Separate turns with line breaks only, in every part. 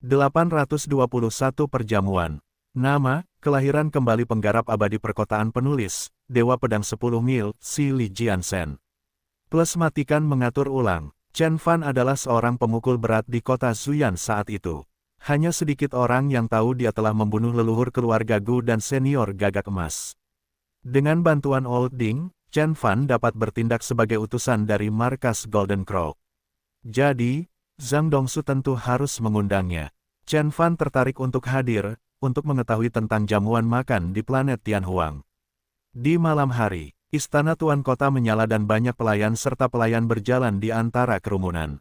821 Perjamuan. Nama, kelahiran kembali penggarap abadi perkotaan penulis, Dewa Pedang 10 Mil, Si Li Jiansen. Plus matikan mengatur ulang. Chen Fan adalah seorang pemukul berat di kota Zuyan saat itu. Hanya sedikit orang yang tahu dia telah membunuh leluhur keluarga Gu dan senior Gagak Emas. Dengan bantuan Old Ding, Chen Fan dapat bertindak sebagai utusan dari markas Golden Crow. Jadi, Zhang Dongsu tentu harus mengundangnya. Chen Fan tertarik untuk hadir, untuk mengetahui tentang jamuan makan di planet Tianhuang. Di malam hari, istana tuan kota menyala dan banyak pelayan serta pelayan berjalan di antara kerumunan.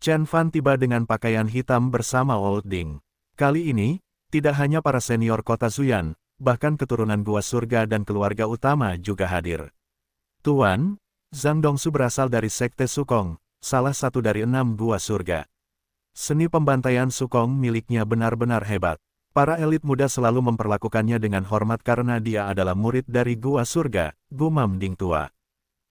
Chen Fan tiba dengan pakaian hitam bersama Old Ding. Kali ini, tidak hanya para senior kota Zuyan, bahkan keturunan Gua Surga dan keluarga utama juga hadir. Tuan, Zhang Dongsu berasal dari Sekte Sukong, salah satu dari 6 Gua Surga. Seni pembantaian Sukong miliknya benar-benar hebat. Para elit muda selalu memperlakukannya dengan hormat karena dia adalah murid dari Gua Surga, Gumam Ding Tua.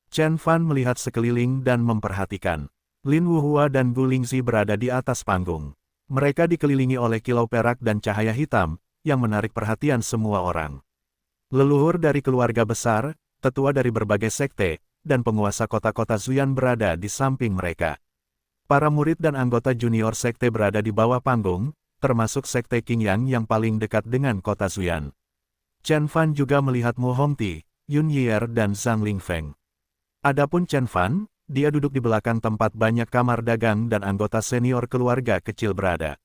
Chen Fan melihat sekeliling dan memperhatikan. Lin Wuhua dan Gu Lingzi berada di atas panggung. Mereka dikelilingi oleh kilau perak dan cahaya hitam, yang menarik perhatian semua orang. Leluhur dari keluarga besar, tetua dari berbagai sekte, dan penguasa kota-kota Zuyan berada di samping mereka. Para murid dan anggota junior sekte berada di bawah panggung, termasuk sekte Qingyang yang paling dekat dengan kota Zuyan. Chen Fan juga melihat Mu Hongti, Yun Yier dan Zhang Lingfeng. Adapun Chen Fan, dia duduk di belakang tempat banyak kamar dagang dan anggota senior keluarga kecil berada.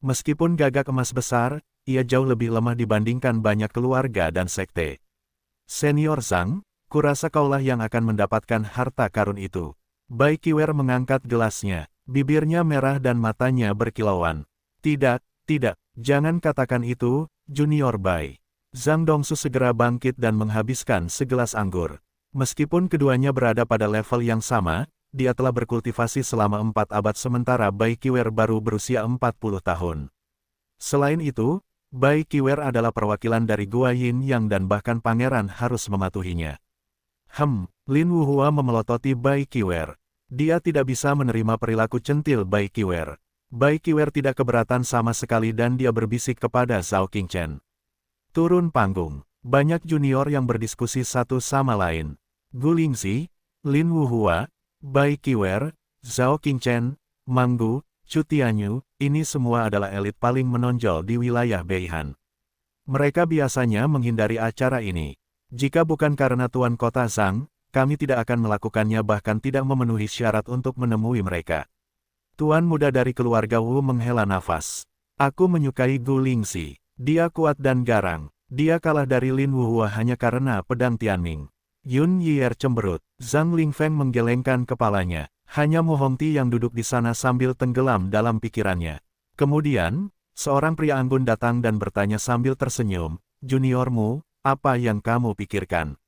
Meskipun Gagak Emas besar, ia jauh lebih lemah dibandingkan banyak keluarga dan sekte. Senior Zhang, kurasa kaulah yang akan mendapatkan harta karun itu. Bai Qiwer mengangkat gelasnya, bibirnya merah dan matanya berkilauan. Tidak, jangan katakan itu, Junior Bai. Zhang Dongsu segera bangkit dan menghabiskan segelas anggur. Meskipun keduanya berada pada level yang sama, dia telah berkultivasi selama 4 abad sementara Bai Qiwer baru berusia 40 tahun. Selain itu, Bai Qiwer adalah perwakilan dari Gua Yin Yang dan bahkan pangeran harus mematuhinya. Lin Wuhua memelototi Bai Qiwer. Dia tidak bisa menerima perilaku centil Bai Qiwer. Bai Qiwer tidak keberatan sama sekali dan dia berbisik kepada Zhao Qingchen. Turun panggung. Banyak junior yang berdiskusi satu sama lain. Gu Lingzi, Lin Wuhua, Bai Qiwer, Zhao Qingchen, Manggu, Chu Tianyu, ini semua adalah elit paling menonjol di wilayah Beihan. Mereka biasanya menghindari acara ini. Jika bukan karena Tuan Kota Zhang, kami tidak akan melakukannya bahkan tidak memenuhi syarat untuk menemui mereka. Tuan muda dari keluarga Wu menghela nafas. Aku menyukai Gu Lingzi. Dia kuat dan garang. Dia kalah dari Lin Wuhua hanya karena pedang Tianming. Yun Yier cemberut. Zhang Lingfeng menggelengkan kepalanya. Hanya Mu Hongti yang duduk di sana sambil tenggelam dalam pikirannya. Kemudian, seorang pria anggun datang dan bertanya sambil tersenyum, "Juniormu, apa yang kamu pikirkan?"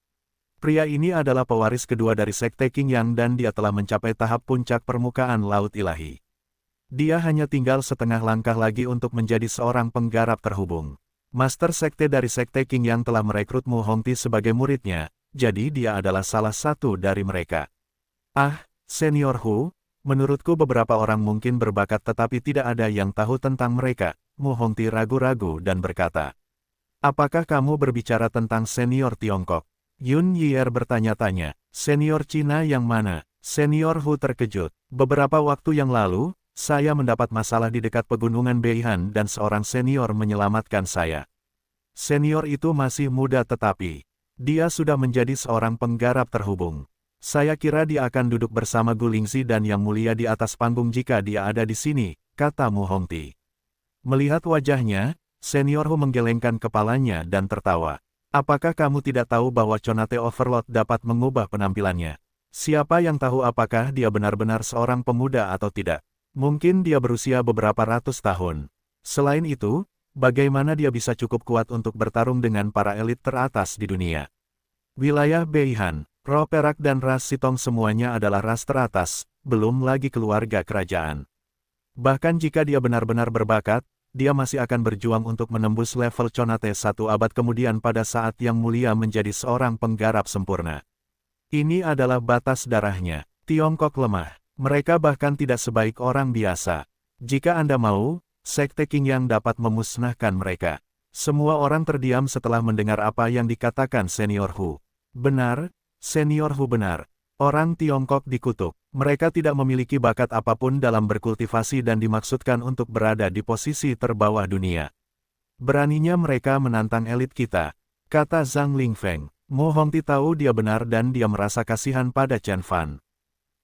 Pria ini adalah pewaris kedua dari Sekte Qingyang dan dia telah mencapai tahap puncak permukaan Laut Ilahi. Dia hanya tinggal setengah langkah lagi untuk menjadi seorang penggarap terhubung. Master Sekte dari Sekte Qingyang telah merekrut Mu Hongti sebagai muridnya, jadi dia adalah salah satu dari mereka. Senior Hu, menurutku beberapa orang mungkin berbakat tetapi tidak ada yang tahu tentang mereka. Mu Hongti ragu-ragu dan berkata, "Apakah kamu berbicara tentang senior Tiongkok?" Yun Yier bertanya-tanya, "Senior Cina yang mana?" Senior Hu terkejut. "Beberapa waktu yang lalu, saya mendapat masalah di dekat pegunungan Beihan dan seorang senior menyelamatkan saya. Senior itu masih muda tetapi dia sudah menjadi seorang penggarap terhubung. Saya kira dia akan duduk bersama Gu Lingzi dan Yang Mulia di atas panggung jika dia ada di sini," kata Mu Hongti. Melihat wajahnya, Senior Hu menggelengkan kepalanya dan tertawa. "Apakah kamu tidak tahu bahwa Conate Overlord dapat mengubah penampilannya? Siapa yang tahu apakah dia benar-benar seorang pemuda atau tidak? Mungkin dia berusia beberapa ratus tahun. Selain itu, bagaimana dia bisa cukup kuat untuk bertarung dengan para elit teratas di dunia?" Wilayah Beihan, roh perak dan ras Sitong semuanya adalah ras teratas, belum lagi keluarga kerajaan. Bahkan jika dia benar-benar berbakat, dia masih akan berjuang untuk menembus level Conate 1 abad kemudian pada saat Yang Mulia menjadi seorang penggarap sempurna. Ini adalah batas darahnya. Tiongkok lemah. Mereka bahkan tidak sebaik orang biasa. Jika Anda mau, Sekte Qingyang dapat memusnahkan mereka. Semua orang terdiam setelah mendengar apa yang dikatakan Senior Hu. Benar, Senior Hu benar. Orang Tiongkok dikutuk. Mereka tidak memiliki bakat apapun dalam berkultivasi dan dimaksudkan untuk berada di posisi terbawah dunia. Beraninya mereka menantang elit kita, kata Zhang Lingfeng. Mo Hongti tahu dia benar dan dia merasa kasihan pada Chen Fan.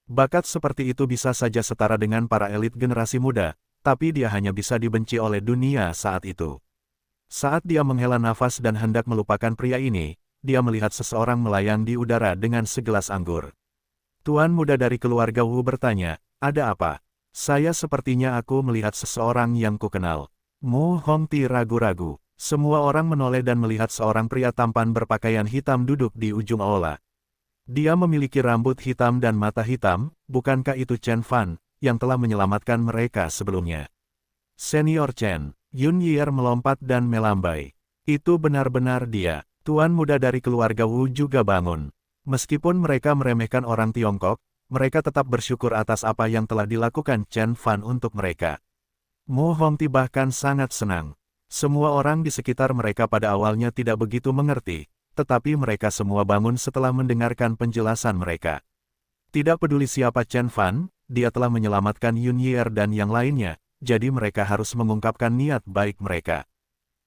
Bakat seperti itu bisa saja setara dengan para elit generasi muda, tapi dia hanya bisa dibenci oleh dunia saat itu. Saat dia menghela nafas dan hendak melupakan pria ini, dia melihat seseorang melayang di udara dengan segelas anggur. Tuan muda dari keluarga Wu bertanya, ada apa? Saya sepertinya aku melihat seseorang yang kukenal. Mo Hongti ragu-ragu. Semua orang menoleh dan melihat seorang pria tampan berpakaian hitam duduk di ujung aula. Dia memiliki rambut hitam dan mata hitam, bukankah itu Chen Fan, yang telah menyelamatkan mereka sebelumnya? Senior Chen, Yun Yier melompat dan melambai. Itu benar-benar dia. Tuan muda dari keluarga Wu juga bangun. Meskipun mereka meremehkan orang Tiongkok, mereka tetap bersyukur atas apa yang telah dilakukan Chen Fan untuk mereka. Mo Hongti bahkan sangat senang. Semua orang di sekitar mereka pada awalnya tidak begitu mengerti, tetapi mereka semua bangun setelah mendengarkan penjelasan mereka. Tidak peduli siapa Chen Fan, dia telah menyelamatkan Yun Yier dan yang lainnya, jadi mereka harus mengungkapkan niat baik mereka.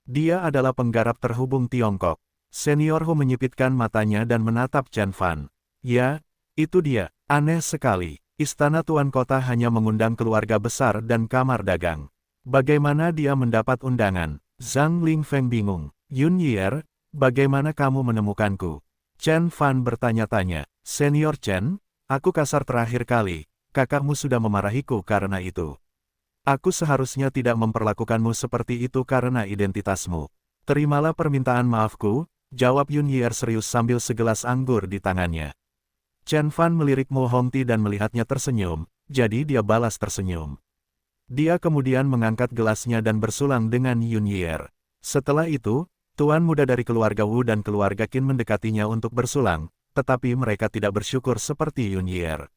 Dia adalah penggarap terhubung Tiongkok. Senior Hu menyipitkan matanya dan menatap Chen Fan. Ya, itu dia. Aneh sekali. Istana Tuan Kota hanya mengundang keluarga besar dan kamar dagang. Bagaimana dia mendapat undangan? Zhang Lingfeng bingung. Yun Yier, bagaimana kamu menemukanku? Chen Fan bertanya-tanya. Senior Chen, aku kasar terakhir kali. Kakakmu sudah memarahiku karena itu. Aku seharusnya tidak memperlakukanmu seperti itu karena identitasmu. Terimalah permintaan maafku, jawab Yun Yier serius sambil segelas anggur di tangannya. Chen Fan melirik Mo Hongti dan melihatnya tersenyum, jadi dia balas tersenyum. Dia kemudian mengangkat gelasnya dan bersulang dengan Yun Yier. Setelah itu, tuan muda dari keluarga Wu dan keluarga Qin mendekatinya untuk bersulang, tetapi mereka tidak bersyukur seperti Yun Yier.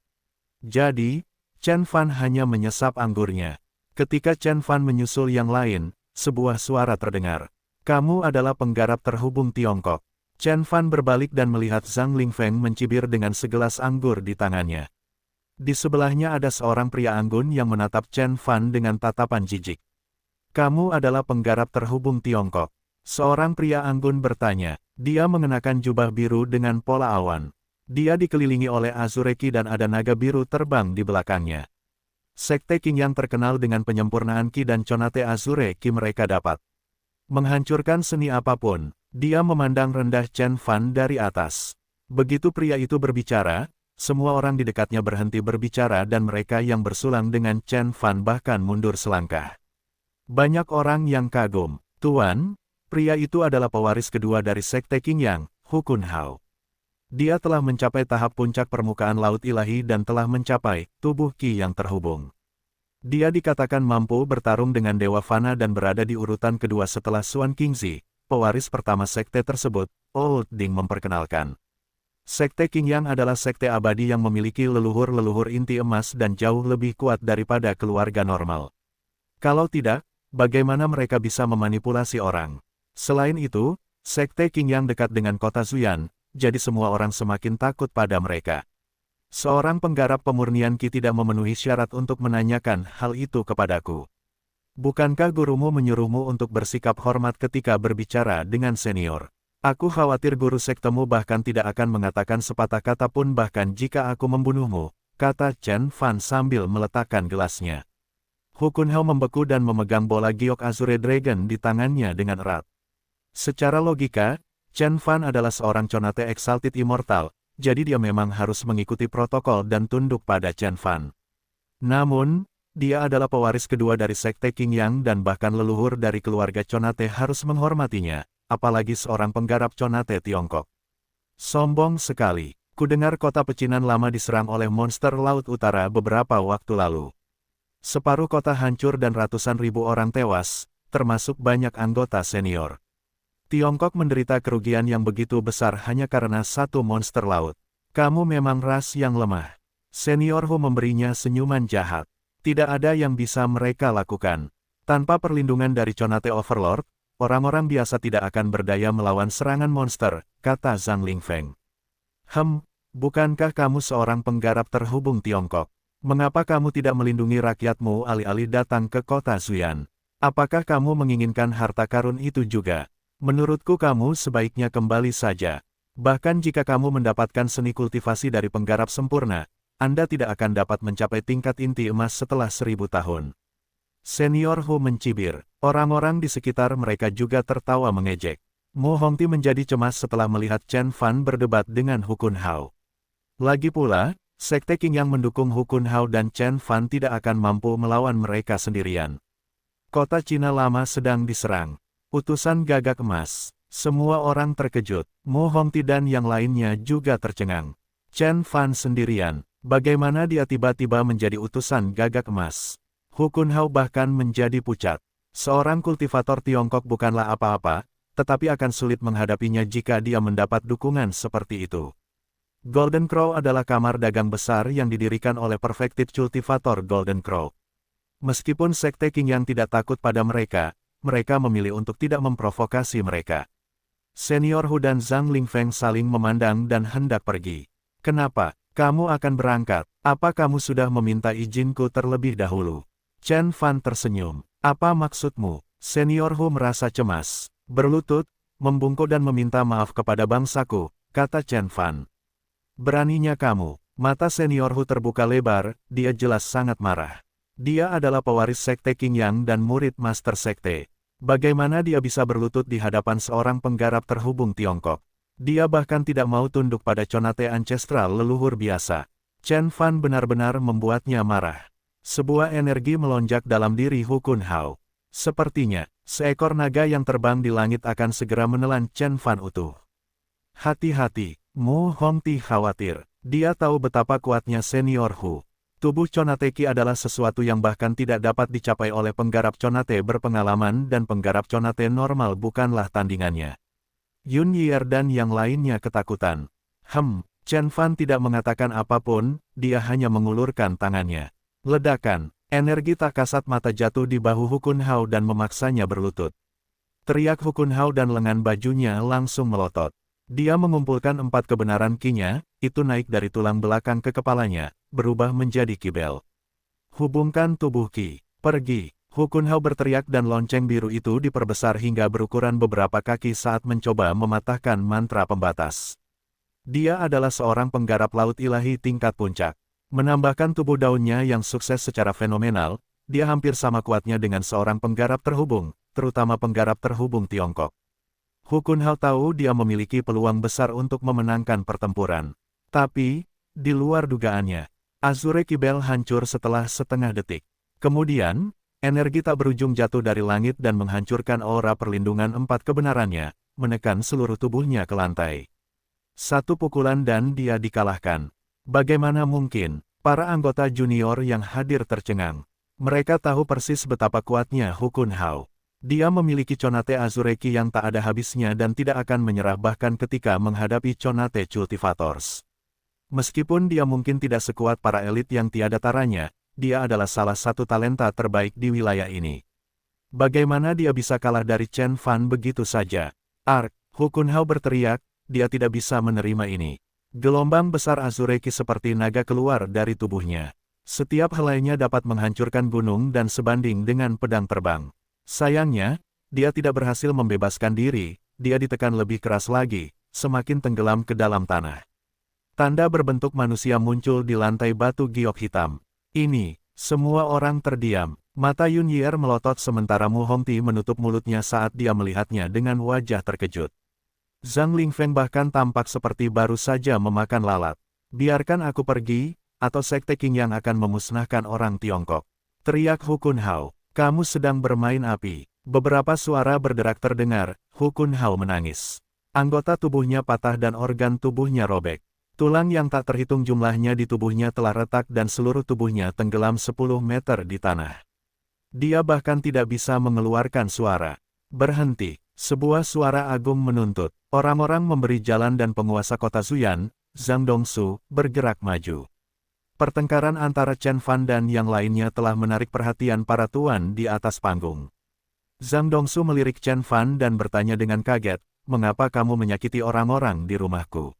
Jadi, Chen Fan hanya menyesap anggurnya. Ketika Chen Fan menyusul yang lain, sebuah suara terdengar. Kamu adalah penggarap terhubung Tiongkok. Chen Fan berbalik dan melihat Zhang Lingfeng mencibir dengan segelas anggur di tangannya. Di sebelahnya ada seorang pria anggun yang menatap Chen Fan dengan tatapan jijik. Kamu adalah penggarap terhubung Tiongkok. Seorang pria anggun bertanya. Dia mengenakan jubah biru dengan pola awan. Dia dikelilingi oleh Azureki dan ada naga biru terbang di belakangnya. Sekte Qingyang terkenal dengan penyempurnaan Qi dan Conate Azureki mereka dapat menghancurkan seni apapun. Dia memandang rendah Chen Fan dari atas. Begitu pria itu berbicara, semua orang di dekatnya berhenti berbicara dan mereka yang bersulang dengan Chen Fan bahkan mundur selangkah. Banyak orang yang kagum. Tuan, pria itu adalah pewaris kedua dari Sekte Qingyang, Hu Kunhao. Dia telah mencapai tahap puncak permukaan laut ilahi dan telah mencapai tubuh Qi yang terhubung. Dia dikatakan mampu bertarung dengan Dewa Fana dan berada di urutan kedua setelah Xuan Qingzi, pewaris pertama sekte tersebut. Old Ding memperkenalkan. Sekte Qingyang adalah sekte abadi yang memiliki leluhur-leluhur inti emas dan jauh lebih kuat daripada keluarga normal. Kalau tidak, bagaimana mereka bisa memanipulasi orang? Selain itu, Sekte Qingyang dekat dengan kota Zuyan, jadi semua orang semakin takut pada mereka. Seorang penggarap pemurnian Qi tidak memenuhi syarat untuk menanyakan hal itu kepadaku. Bukankah gurumu menyuruhmu untuk bersikap hormat ketika berbicara dengan senior? Aku khawatir guru sektemu bahkan tidak akan mengatakan sepatah kata pun bahkan jika aku membunuhmu, kata Chen Fan sambil meletakkan gelasnya. Hu Kunhao membeku dan memegang bola giok Azure Dragon di tangannya dengan erat. Secara logika, Chen Fan adalah seorang Conate Exalted Immortal, jadi dia memang harus mengikuti protokol dan tunduk pada Chen Fan. Namun, dia adalah pewaris kedua dari Sekte Qingyang dan bahkan leluhur dari keluarga Conate harus menghormatinya, apalagi seorang penggarap Conate Tiongkok. Sombong sekali. Kudengar kota pecinan lama diserang oleh monster Laut Utara beberapa waktu lalu. Separuh kota hancur dan ratusan ribu orang tewas, termasuk banyak anggota senior. Tiongkok menderita kerugian yang begitu besar hanya karena satu monster laut. Kamu memang ras yang lemah. Senior Hu memberinya senyuman jahat. Tidak ada yang bisa mereka lakukan. Tanpa perlindungan dari Conate Overlord, orang-orang biasa tidak akan berdaya melawan serangan monster, kata Zhang Lingfeng. Bukankah kamu seorang penggarap terhubung Tiongkok? Mengapa kamu tidak melindungi rakyatmu alih-alih datang ke kota Zuyan? Apakah kamu menginginkan harta karun itu juga? Menurutku kamu sebaiknya kembali saja. Bahkan jika kamu mendapatkan seni kultivasi dari penggarap sempurna, Anda tidak akan dapat mencapai tingkat inti emas setelah 1000 tahun. Senior Hu mencibir. Orang-orang di sekitar mereka juga tertawa mengejek. Mu Hongti menjadi cemas setelah melihat Chen Fan berdebat dengan Hu Kun Hao. Lagi pula, Sekte Qing yang mendukung Hu Kun Hao dan Chen Fan tidak akan mampu melawan mereka sendirian. Kota Cina Lama sedang diserang. Utusan gagak emas. Semua orang terkejut. Mu Hongti dan yang lainnya juga tercengang. Chen Fan sendirian. Bagaimana dia tiba-tiba menjadi utusan gagak emas? Hu Kun Hao bahkan menjadi pucat. Seorang kultivator Tiongkok bukanlah apa-apa, tetapi akan sulit menghadapinya jika dia mendapat dukungan seperti itu. Golden Crow adalah kamar dagang besar yang didirikan oleh Perfected Cultivator Golden Crow. Meskipun Sekte Qing yang tidak takut pada mereka, mereka memilih untuk tidak memprovokasi mereka. Senior Hu dan Zhang Lingfeng saling memandang dan hendak pergi. Kenapa? Kamu akan berangkat? Apa kamu sudah meminta izinku terlebih dahulu? Chen Fan tersenyum. Apa maksudmu? Senior Hu merasa cemas. Berlutut, membungkuk dan meminta maaf kepada bangsaku, kata Chen Fan. Beraninya kamu. Mata Senior Hu terbuka lebar, dia jelas sangat marah. Dia adalah pewaris Sekte Qing Yang dan murid Master Sekte. Bagaimana dia bisa berlutut di hadapan seorang penggarap terhubung Tiongkok? Dia bahkan tidak mau tunduk pada Conate Ancestral leluhur biasa. Chen Fan benar-benar membuatnya marah. Sebuah energi melonjak dalam diri Hu Kun Hao. Sepertinya, seekor naga yang terbang di langit akan segera menelan Chen Fan utuh. Hati-hati, Mu Hongti khawatir. Dia tahu betapa kuatnya Senior Hu. Tubuh Conate Qi adalah sesuatu yang bahkan tidak dapat dicapai oleh penggarap Conate berpengalaman dan penggarap Conate normal bukanlah tandingannya. Yun Yier dan yang lainnya ketakutan. Chen Fan tidak mengatakan apapun, dia hanya mengulurkan tangannya. Ledakan, energi tak kasat mata jatuh di bahu Hu Kun Hao dan memaksanya berlutut. Teriak Hu Kun Hao dan lengan bajunya langsung melotot. Dia mengumpulkan 4 kebenaran Qi-nya, itu naik dari tulang belakang ke kepalanya, berubah menjadi kibel. Hubungkan tubuh Qi, pergi. Hu Kun Hao berteriak dan lonceng biru itu diperbesar hingga berukuran beberapa kaki saat mencoba mematahkan mantra pembatas. Dia adalah seorang penggarap laut ilahi tingkat puncak. Menambahkan tubuh daunnya yang sukses secara fenomenal, dia hampir sama kuatnya dengan seorang penggarap terhubung, terutama penggarap terhubung Tiongkok. Hu Kun Hao tahu dia memiliki peluang besar untuk memenangkan pertempuran. Tapi, di luar dugaannya, Azure Kibel hancur setelah setengah detik. Kemudian, energi tak berujung jatuh dari langit dan menghancurkan aura perlindungan 4 kebenarannya, menekan seluruh tubuhnya ke lantai. Satu pukulan dan dia dikalahkan. Bagaimana mungkin? Para anggota junior yang hadir tercengang. Mereka tahu persis betapa kuatnya Hu Kun Hao. Dia memiliki Conate Azure Qi yang tak ada habisnya dan tidak akan menyerah bahkan ketika menghadapi Conate Cultivators. Meskipun dia mungkin tidak sekuat para elit yang tiada taranya, dia adalah salah satu talenta terbaik di wilayah ini. Bagaimana dia bisa kalah dari Chen Fan begitu saja? Hu Kun Hao berteriak, dia tidak bisa menerima ini. Gelombang besar Azure Qi seperti naga keluar dari tubuhnya. Setiap helainya dapat menghancurkan gunung dan sebanding dengan pedang terbang. Sayangnya, dia tidak berhasil membebaskan diri, dia ditekan lebih keras lagi, semakin tenggelam ke dalam tanah. Tanda berbentuk manusia muncul di lantai batu giok hitam. Ini, semua orang terdiam. Mata Yun Yier melotot sementara Mu Hongti menutup mulutnya saat dia melihatnya dengan wajah terkejut. Zhang Lingfeng bahkan tampak seperti baru saja memakan lalat. Biarkan aku pergi, atau Sekte Qing yang akan memusnahkan orang Tiongkok. Teriak Hu Kun Hao, kamu sedang bermain api. Beberapa suara berderak terdengar, Hu Kun Hao menangis. Anggota tubuhnya patah dan organ tubuhnya robek. Tulang yang tak terhitung jumlahnya di tubuhnya telah retak dan seluruh tubuhnya tenggelam 10 meter di tanah. Dia bahkan tidak bisa mengeluarkan suara. Berhenti. Sebuah suara agung menuntut. Orang-orang memberi jalan dan penguasa kota Zuyan, Zhang Dongsu, bergerak maju. Pertengkaran antara Chen Fan dan yang lainnya telah menarik perhatian para tuan di atas panggung. Zhang Dongsu melirik Chen Fan dan bertanya dengan kaget, "Mengapa kamu menyakiti orang-orang di rumahku?"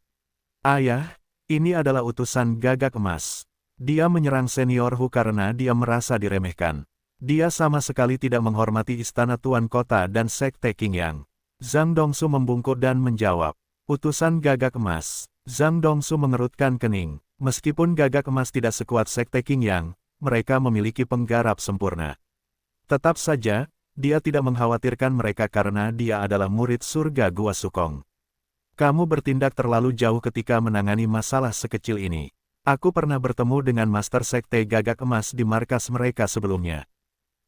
"Ayah, ini adalah utusan Gagak Emas. Dia menyerang senior Hu karena dia merasa diremehkan. Dia sama sekali tidak menghormati istana Tuan Kota dan Sekte Qingyang." Zhang Dongsu membungkuk dan menjawab, "Utusan Gagak Emas." Zhang Dongsu mengerutkan kening. Meskipun Gagak Emas tidak sekuat Sekte Qingyang, mereka memiliki penggarap sempurna. Tetap saja, dia tidak mengkhawatirkan mereka karena dia adalah murid surga Gua Sukong. "Kamu bertindak terlalu jauh ketika menangani masalah sekecil ini. Aku pernah bertemu dengan Master Sekte Gagak Emas di markas mereka sebelumnya.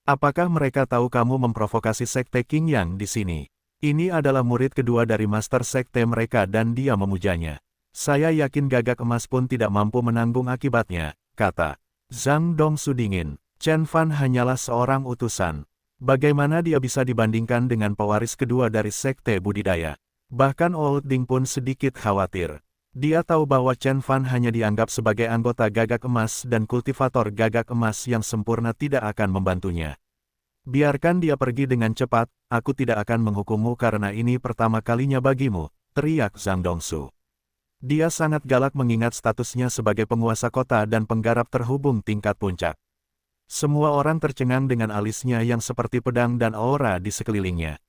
Apakah mereka tahu kamu memprovokasi Sekte Qingyang di sini? Ini adalah murid kedua dari Master Sekte mereka dan dia memujanya. Saya yakin Gagak Emas pun tidak mampu menanggung akibatnya," kata Zhang Dongsu dingin. "Chen Fan hanyalah seorang utusan. Bagaimana dia bisa dibandingkan dengan pewaris kedua dari Sekte Budidaya?" Bahkan Old Ding pun sedikit khawatir. Dia tahu bahwa Chen Fan hanya dianggap sebagai anggota Gagak Emas dan kultivator Gagak Emas yang sempurna tidak akan membantunya. "Biarkan dia pergi dengan cepat, aku tidak akan menghukummu karena ini pertama kalinya bagimu," teriak Zhang Dongsu. Dia sangat galak mengingat statusnya sebagai penguasa kota dan penggarap terhubung tingkat puncak. Semua orang tercengang dengan alisnya yang seperti pedang dan aura di sekelilingnya.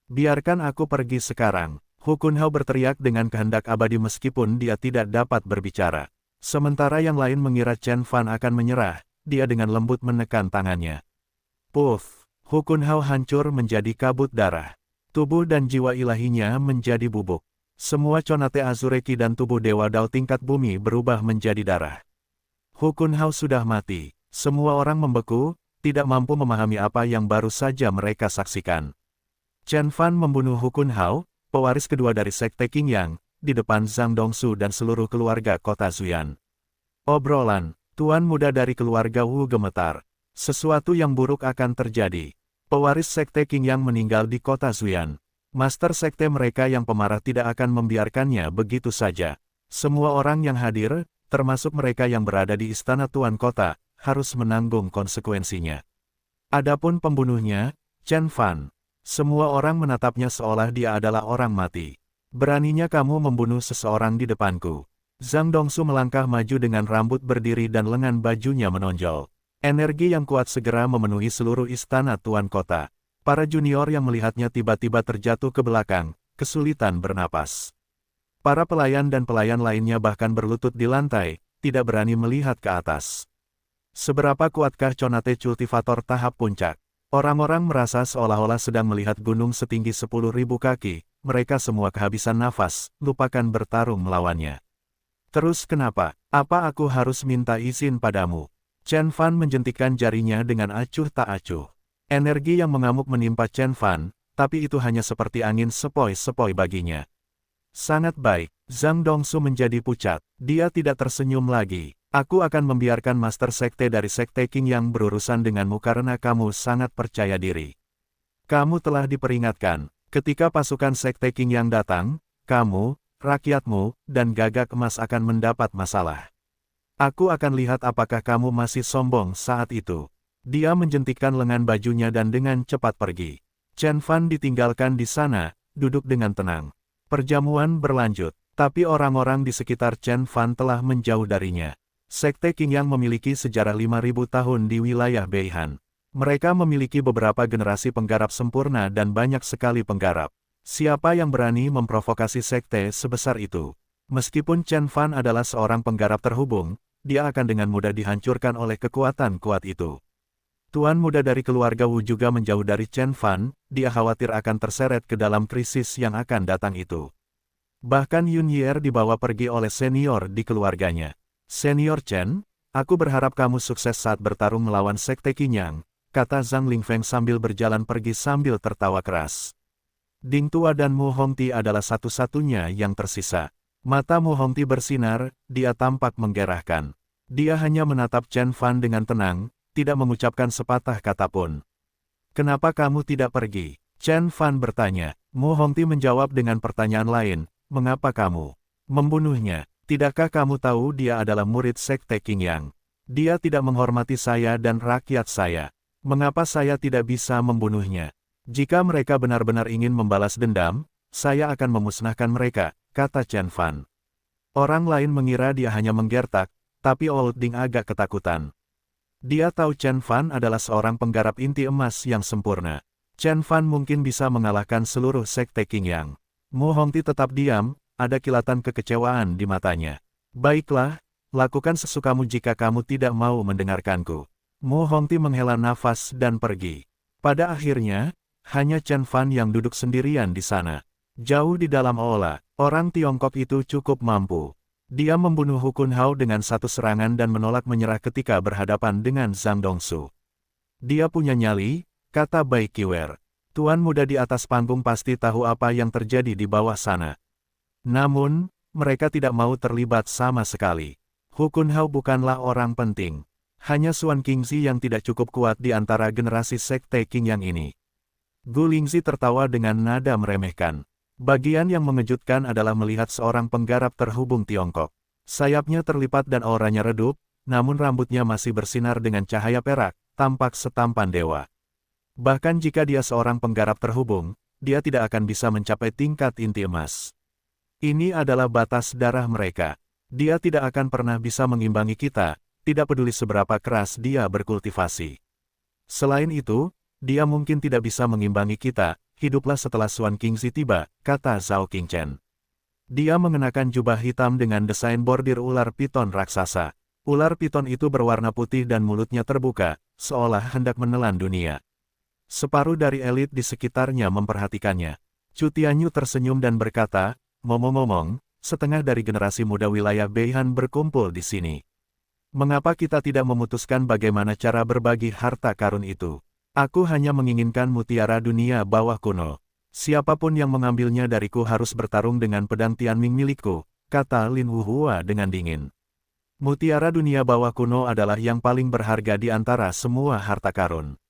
"Biarkan aku pergi sekarang," Hu Kunhao berteriak dengan kehendak abadi meskipun dia tidak dapat berbicara. Sementara yang lain mengira Chen Fan akan menyerah, dia dengan lembut menekan tangannya. Puff! Hu Kunhao hancur menjadi kabut darah. Tubuh dan jiwa ilahinya menjadi bubuk. Semua Conate Azureki dan tubuh Dewa Dao tingkat bumi berubah menjadi darah. Hu Kunhao sudah mati. Semua orang membeku, tidak mampu memahami apa yang baru saja mereka saksikan. Chen Fan membunuh Hu Kunhao, pewaris kedua dari Sekte Qingyang, di depan Zhang Dongsu dan seluruh keluarga kota Zuyan. Obrolan, tuan muda dari keluarga Wu gemetar. Sesuatu yang buruk akan terjadi. Pewaris Sekte Qingyang meninggal di kota Zuyan. Master Sekte mereka yang pemarah tidak akan membiarkannya begitu saja. Semua orang yang hadir, termasuk mereka yang berada di istana Tuan Kota, harus menanggung konsekuensinya. Adapun pembunuhnya, Chen Fan. Semua orang menatapnya seolah dia adalah orang mati. "Beraninya kamu membunuh seseorang di depanku." Zhang Dongsu melangkah maju dengan rambut berdiri dan lengan bajunya menonjol. Energi yang kuat segera memenuhi seluruh istana Tuan Kota. Para junior yang melihatnya tiba-tiba terjatuh ke belakang, kesulitan bernapas. Para pelayan dan pelayan lainnya bahkan berlutut di lantai, tidak berani melihat ke atas. Seberapa kuatkah Conate Cultivator tahap puncak? Orang-orang merasa seolah-olah sedang melihat gunung setinggi 10.000 kaki, mereka semua kehabisan nafas, lupakan bertarung melawannya. "Terus kenapa? Apa aku harus minta izin padamu?" Chen Fan menjentikkan jarinya dengan acuh tak acuh. Energi yang mengamuk menimpa Chen Fan, tapi itu hanya seperti angin sepoi-sepoi baginya. "Sangat baik." Zhang Dongsu menjadi pucat. Dia tidak tersenyum lagi. "Aku akan membiarkan Master Sekte dari Sekte Qingyang berurusan denganmu karena kamu sangat percaya diri. Kamu telah diperingatkan. Ketika pasukan Sekte Qingyang datang, kamu, rakyatmu, dan Gagak Emas akan mendapat masalah. Aku akan lihat apakah kamu masih sombong saat itu." Dia menjentikkan lengan bajunya dan dengan cepat pergi. Chen Fan ditinggalkan di sana, duduk dengan tenang. Perjamuan berlanjut, tapi orang-orang di sekitar Chen Fan telah menjauh darinya. Sekte Qingyang memiliki sejarah 5.000 tahun di wilayah Beihan. Mereka memiliki beberapa generasi penggarap sempurna dan banyak sekali penggarap. Siapa yang berani memprovokasi sekte sebesar itu? Meskipun Chen Fan adalah seorang penggarap terhubung, dia akan dengan mudah dihancurkan oleh kekuatan kuat itu. Tuan muda dari keluarga Wu juga menjauh dari Chen Fan, dia khawatir akan terseret ke dalam krisis yang akan datang itu. Bahkan Yun Yer dibawa pergi oleh senior di keluarganya. "Senior Chen, aku berharap kamu sukses saat bertarung melawan Sekte Qingyang," kata Zhang Lingfeng sambil berjalan pergi sambil tertawa keras. Ding Tua dan Mu Hongti adalah satu-satunya yang tersisa. Mata Mu Hongti bersinar, dia tampak menggerahkan. Dia hanya menatap Chen Fan dengan tenang, tidak mengucapkan sepatah kata pun. "Kenapa kamu tidak pergi?" Chen Fan bertanya. Mu Hongti menjawab dengan pertanyaan lain, "Mengapa kamu membunuhnya?" Tidakkah kamu tahu dia adalah murid Sekte Qing Yang? Dia tidak menghormati saya dan rakyat saya. Mengapa saya tidak bisa membunuhnya? Jika mereka benar-benar ingin membalas dendam, saya akan memusnahkan mereka, kata Chen Fan. Orang lain mengira dia hanya menggertak, tapi Old Ding agak ketakutan. Dia tahu Chen Fan adalah seorang penggarap inti emas yang sempurna. Chen Fan mungkin bisa mengalahkan seluruh Sekte Qing Yang. Mu Hongti tetap diam, ada kilatan kekecewaan di matanya. Baiklah, lakukan sesukamu jika kamu tidak mau mendengarkanku. Mu Hongti menghela nafas dan pergi. Pada akhirnya, hanya Chen Fan yang duduk sendirian di sana. Jauh di dalam aula, orang Tiongkok itu cukup mampu. Dia membunuh Hu Kunhao dengan satu serangan dan menolak menyerah ketika berhadapan dengan Zhang Dongsu. Dia punya nyali, kata Bai Qiwer. Tuan muda di atas panggung pasti tahu apa yang terjadi di bawah sana. Namun, mereka tidak mau terlibat sama sekali. Hu Kunhao bukanlah orang penting. Hanya Xuan Qingzi yang tidak cukup kuat di antara generasi Sekte Qing Yang ini. Gu Lingzi tertawa dengan nada meremehkan. Bagian yang mengejutkan adalah melihat seorang penggarap terhubung Tiongkok. Sayapnya terlipat dan auranya redup, namun rambutnya masih bersinar dengan cahaya perak, tampak setampan dewa. Bahkan jika dia seorang penggarap terhubung, dia tidak akan bisa mencapai tingkat inti emas. Ini adalah batas darah mereka. Dia tidak akan pernah bisa mengimbangi kita, tidak peduli seberapa keras dia berkultivasi. Selain itu, dia mungkin tidak bisa mengimbangi kita. Hiduplah setelah Xuan Qingzi tiba, kata Zhao Qingchen. Dia mengenakan jubah hitam dengan desain bordir ular piton raksasa. Ular piton itu berwarna putih dan mulutnya terbuka, seolah hendak menelan dunia. Separuh dari elit di sekitarnya memperhatikannya. Chu Tianyu tersenyum dan berkata, ngomong-ngomong, setengah dari generasi muda wilayah Beihan berkumpul di sini. Mengapa kita tidak memutuskan bagaimana cara berbagi harta karun itu? Aku hanya menginginkan mutiara dunia bawah kuno. Siapapun yang mengambilnya dariku harus bertarung dengan pedang Tianming milikku, kata Lin Wuhua dengan dingin. Mutiara dunia bawah kuno adalah yang paling berharga di antara semua harta karun.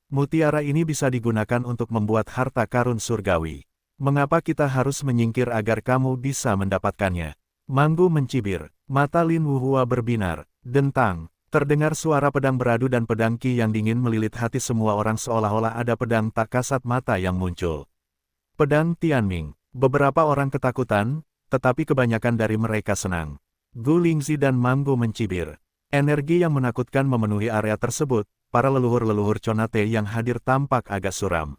Mutiara ini bisa digunakan untuk membuat harta karun surgawi. Mengapa kita harus menyingkir agar kamu bisa mendapatkannya? Manggu mencibir, mata Lin Wuhua berbinar, dentang. Terdengar suara pedang beradu dan pedang Qi yang dingin melilit hati semua orang seolah-olah ada pedang tak kasat mata yang muncul. Pedang Tianming. Beberapa orang ketakutan, tetapi kebanyakan dari mereka senang. Gu Lingzi dan Manggu mencibir. Energi yang menakutkan memenuhi area tersebut, para leluhur-leluhur Conate yang hadir tampak agak suram.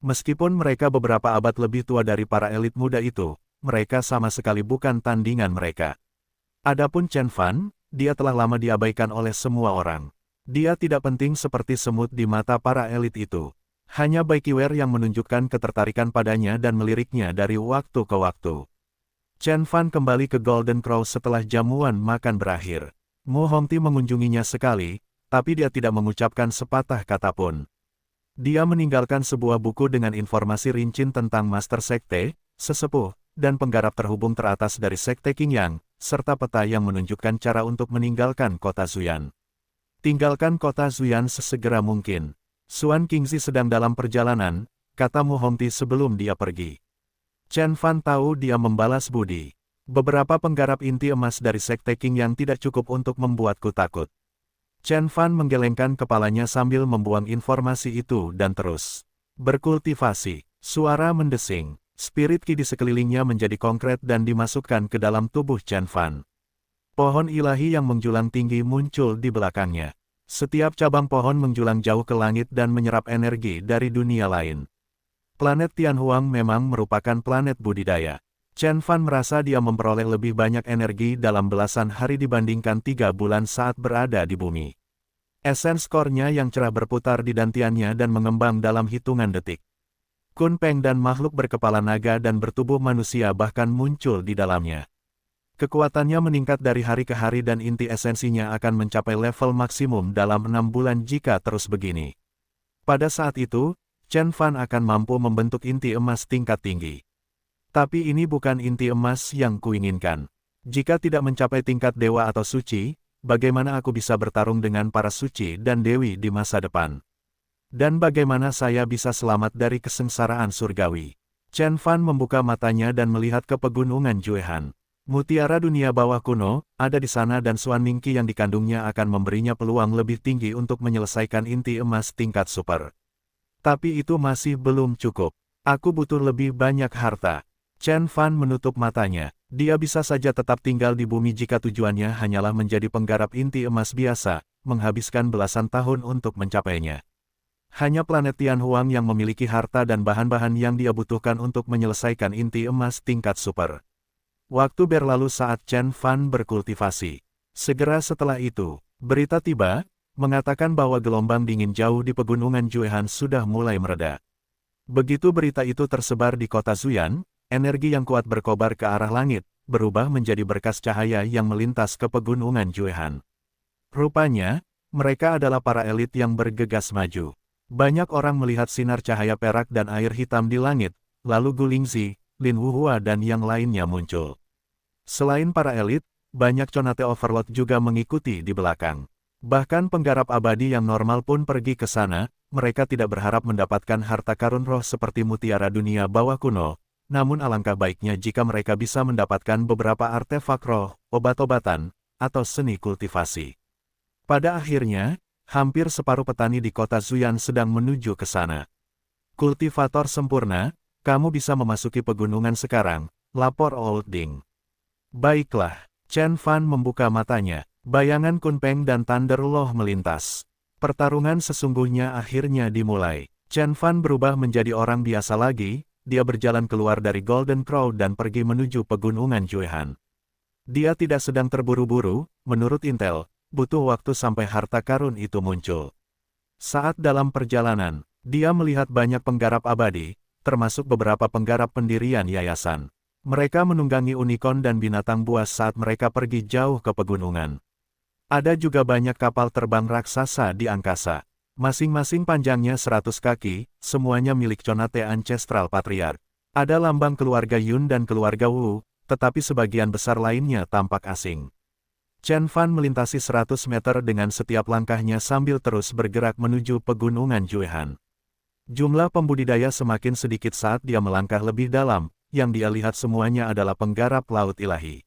Meskipun mereka beberapa abad lebih tua dari para elit muda itu, mereka sama sekali bukan tandingan mereka. Adapun Chen Fan, dia telah lama diabaikan oleh semua orang. Dia tidak penting seperti semut di mata para elit itu. Hanya Bai Qiwer yang menunjukkan ketertarikan padanya dan meliriknya dari waktu ke waktu. Chen Fan kembali ke Golden Crow setelah jamuan makan berakhir. Mu Hongti mengunjunginya sekali, tapi dia tidak mengucapkan sepatah kata pun. Dia meninggalkan sebuah buku dengan informasi rinci tentang Master Sekte, sesepuh, dan penggarap terhubung teratas dari Sekte Qing Yang, serta peta yang menunjukkan cara untuk meninggalkan kota Zuyan. Tinggalkan kota Zuyan sesegera mungkin. Xuan Qingzi sedang dalam perjalanan, kata Mu Hongti sebelum dia pergi. Chen Fan tahu dia membalas budi. Beberapa penggarap inti emas dari Sekte Qing Yang tidak cukup untuk membuatku takut. Chen Fan menggelengkan kepalanya sambil membuang informasi itu dan terus berkultivasi. Suara mendesing. Spirit Qi di sekelilingnya menjadi konkret dan dimasukkan ke dalam tubuh Chen Fan. Pohon ilahi yang menjulang tinggi muncul di belakangnya. Setiap cabang pohon menjulang jauh ke langit dan menyerap energi dari dunia lain. Planet Tianhuang memang merupakan planet budidaya. Chen Fan merasa dia memperoleh lebih banyak energi dalam belasan hari dibandingkan 3 bulan saat berada di bumi. Essence core-nya yang cerah berputar di dantiannya dan mengembang dalam hitungan detik. Kun Peng dan makhluk berkepala naga dan bertubuh manusia bahkan muncul di dalamnya. Kekuatannya meningkat dari hari ke hari dan inti esensinya akan mencapai level maksimum dalam 6 bulan jika terus begini. Pada saat itu, Chen Fan akan mampu membentuk inti emas tingkat tinggi. Tapi ini bukan inti emas yang kuinginkan. Jika tidak mencapai tingkat dewa atau suci, bagaimana aku bisa bertarung dengan para suci dan dewi di masa depan? Dan bagaimana saya bisa selamat dari kesengsaraan surgawi? Chen Fan membuka matanya dan melihat ke pegunungan Juehan. Mutiara dunia bawah kuno, ada di sana dan Xuan Ningqi yang dikandungnya akan memberinya peluang lebih tinggi untuk menyelesaikan inti emas tingkat super. Tapi itu masih belum cukup. Aku butuh lebih banyak harta. Chen Fan menutup matanya. Dia bisa saja tetap tinggal di bumi jika tujuannya hanyalah menjadi penggarap inti emas biasa, menghabiskan belasan tahun untuk mencapainya. Hanya planet Tianhuang yang memiliki harta dan bahan-bahan yang dia butuhkan untuk menyelesaikan inti emas tingkat super. Waktu berlalu saat Chen Fan berkultivasi. Segera setelah itu, berita tiba, mengatakan bahwa gelombang dingin jauh di pegunungan Juehan sudah mulai mereda. Begitu berita itu tersebar di kota Zuyan, energi yang kuat berkobar ke arah langit, berubah menjadi berkas cahaya yang melintas ke pegunungan Juehan. Rupanya, mereka adalah para elit yang bergegas maju. Banyak orang melihat sinar cahaya perak dan air hitam di langit, lalu Gu Lingzi, Lin Wuhua dan yang lainnya muncul. Selain para elit, banyak Conate Overlord juga mengikuti di belakang. Bahkan penggarap abadi yang normal pun pergi ke sana, mereka tidak berharap mendapatkan harta karun roh seperti mutiara dunia bawah kuno, namun alangkah baiknya jika mereka bisa mendapatkan beberapa artefak roh, obat-obatan, atau seni kultivasi. Pada akhirnya, hampir separuh petani di kota Zuyan sedang menuju ke sana. Kultivator sempurna, kamu bisa memasuki pegunungan sekarang, lapor Old Ding. Baiklah, Chen Fan membuka matanya, bayangan Kunpeng dan Thunder Loh melintas. Pertarungan sesungguhnya akhirnya dimulai. Chen Fan berubah menjadi orang biasa lagi, dia berjalan keluar dari Golden Crow dan pergi menuju pegunungan Juehan. Dia tidak sedang terburu-buru, menurut intel, butuh waktu sampai harta karun itu muncul. Saat dalam perjalanan, dia melihat banyak penggarap abadi, termasuk beberapa penggarap pendirian yayasan. Mereka menunggangi unicorn dan binatang buas saat mereka pergi jauh ke pegunungan. Ada juga banyak kapal terbang raksasa di angkasa. Masing-masing panjangnya 100 kaki, semuanya milik Conate Ancestral Patriarch. Ada lambang keluarga Yun dan keluarga Wu, tetapi sebagian besar lainnya tampak asing. Chen Fan melintasi 100 meter dengan setiap langkahnya sambil terus bergerak menuju pegunungan Juehan. Jumlah pembudidaya semakin sedikit saat dia melangkah lebih dalam. Yang dia lihat semuanya adalah penggarap laut ilahi.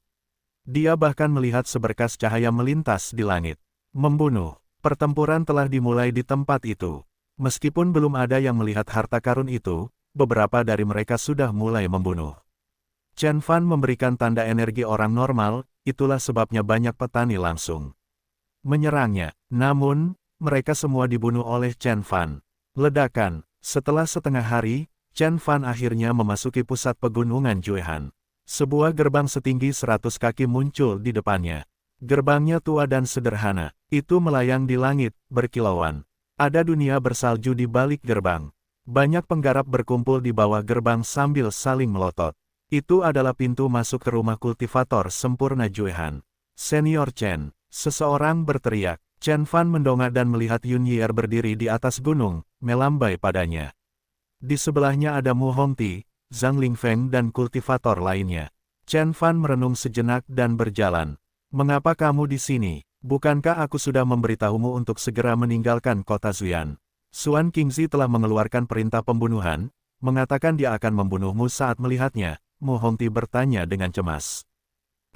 Dia bahkan melihat seberkas cahaya melintas di langit. Membunuh. Pertempuran telah dimulai di tempat itu. Meskipun belum ada yang melihat harta karun itu, beberapa dari mereka sudah mulai membunuh. Chen Fan memberikan tanda energi orang normal, itulah sebabnya banyak petani langsung menyerangnya. Namun, mereka semua dibunuh oleh Chen Fan. Ledakan. Setelah setengah hari, Chen Fan akhirnya memasuki pusat pegunungan Juehan. Sebuah gerbang setinggi 100 kaki muncul di depannya. Gerbangnya tua dan sederhana. Itu melayang di langit, berkilauan. Ada dunia bersalju di balik gerbang. Banyak penggarap berkumpul di bawah gerbang sambil saling melotot. Itu adalah pintu masuk ke rumah kultivator sempurna Juehan. Senior Chen, seseorang berteriak. Chen Fan mendongak dan melihat Yun Yier berdiri di atas gunung, melambai padanya. Di sebelahnya ada Mu Hongti, Zhang Lingfeng dan kultivator lainnya. Chen Fan merenung sejenak dan berjalan. Mengapa kamu di sini? Bukankah aku sudah memberitahumu untuk segera meninggalkan kota Zuyan? Xuan Qingzi telah mengeluarkan perintah pembunuhan, mengatakan dia akan membunuhmu saat melihatnya. Mu Hongti bertanya dengan cemas.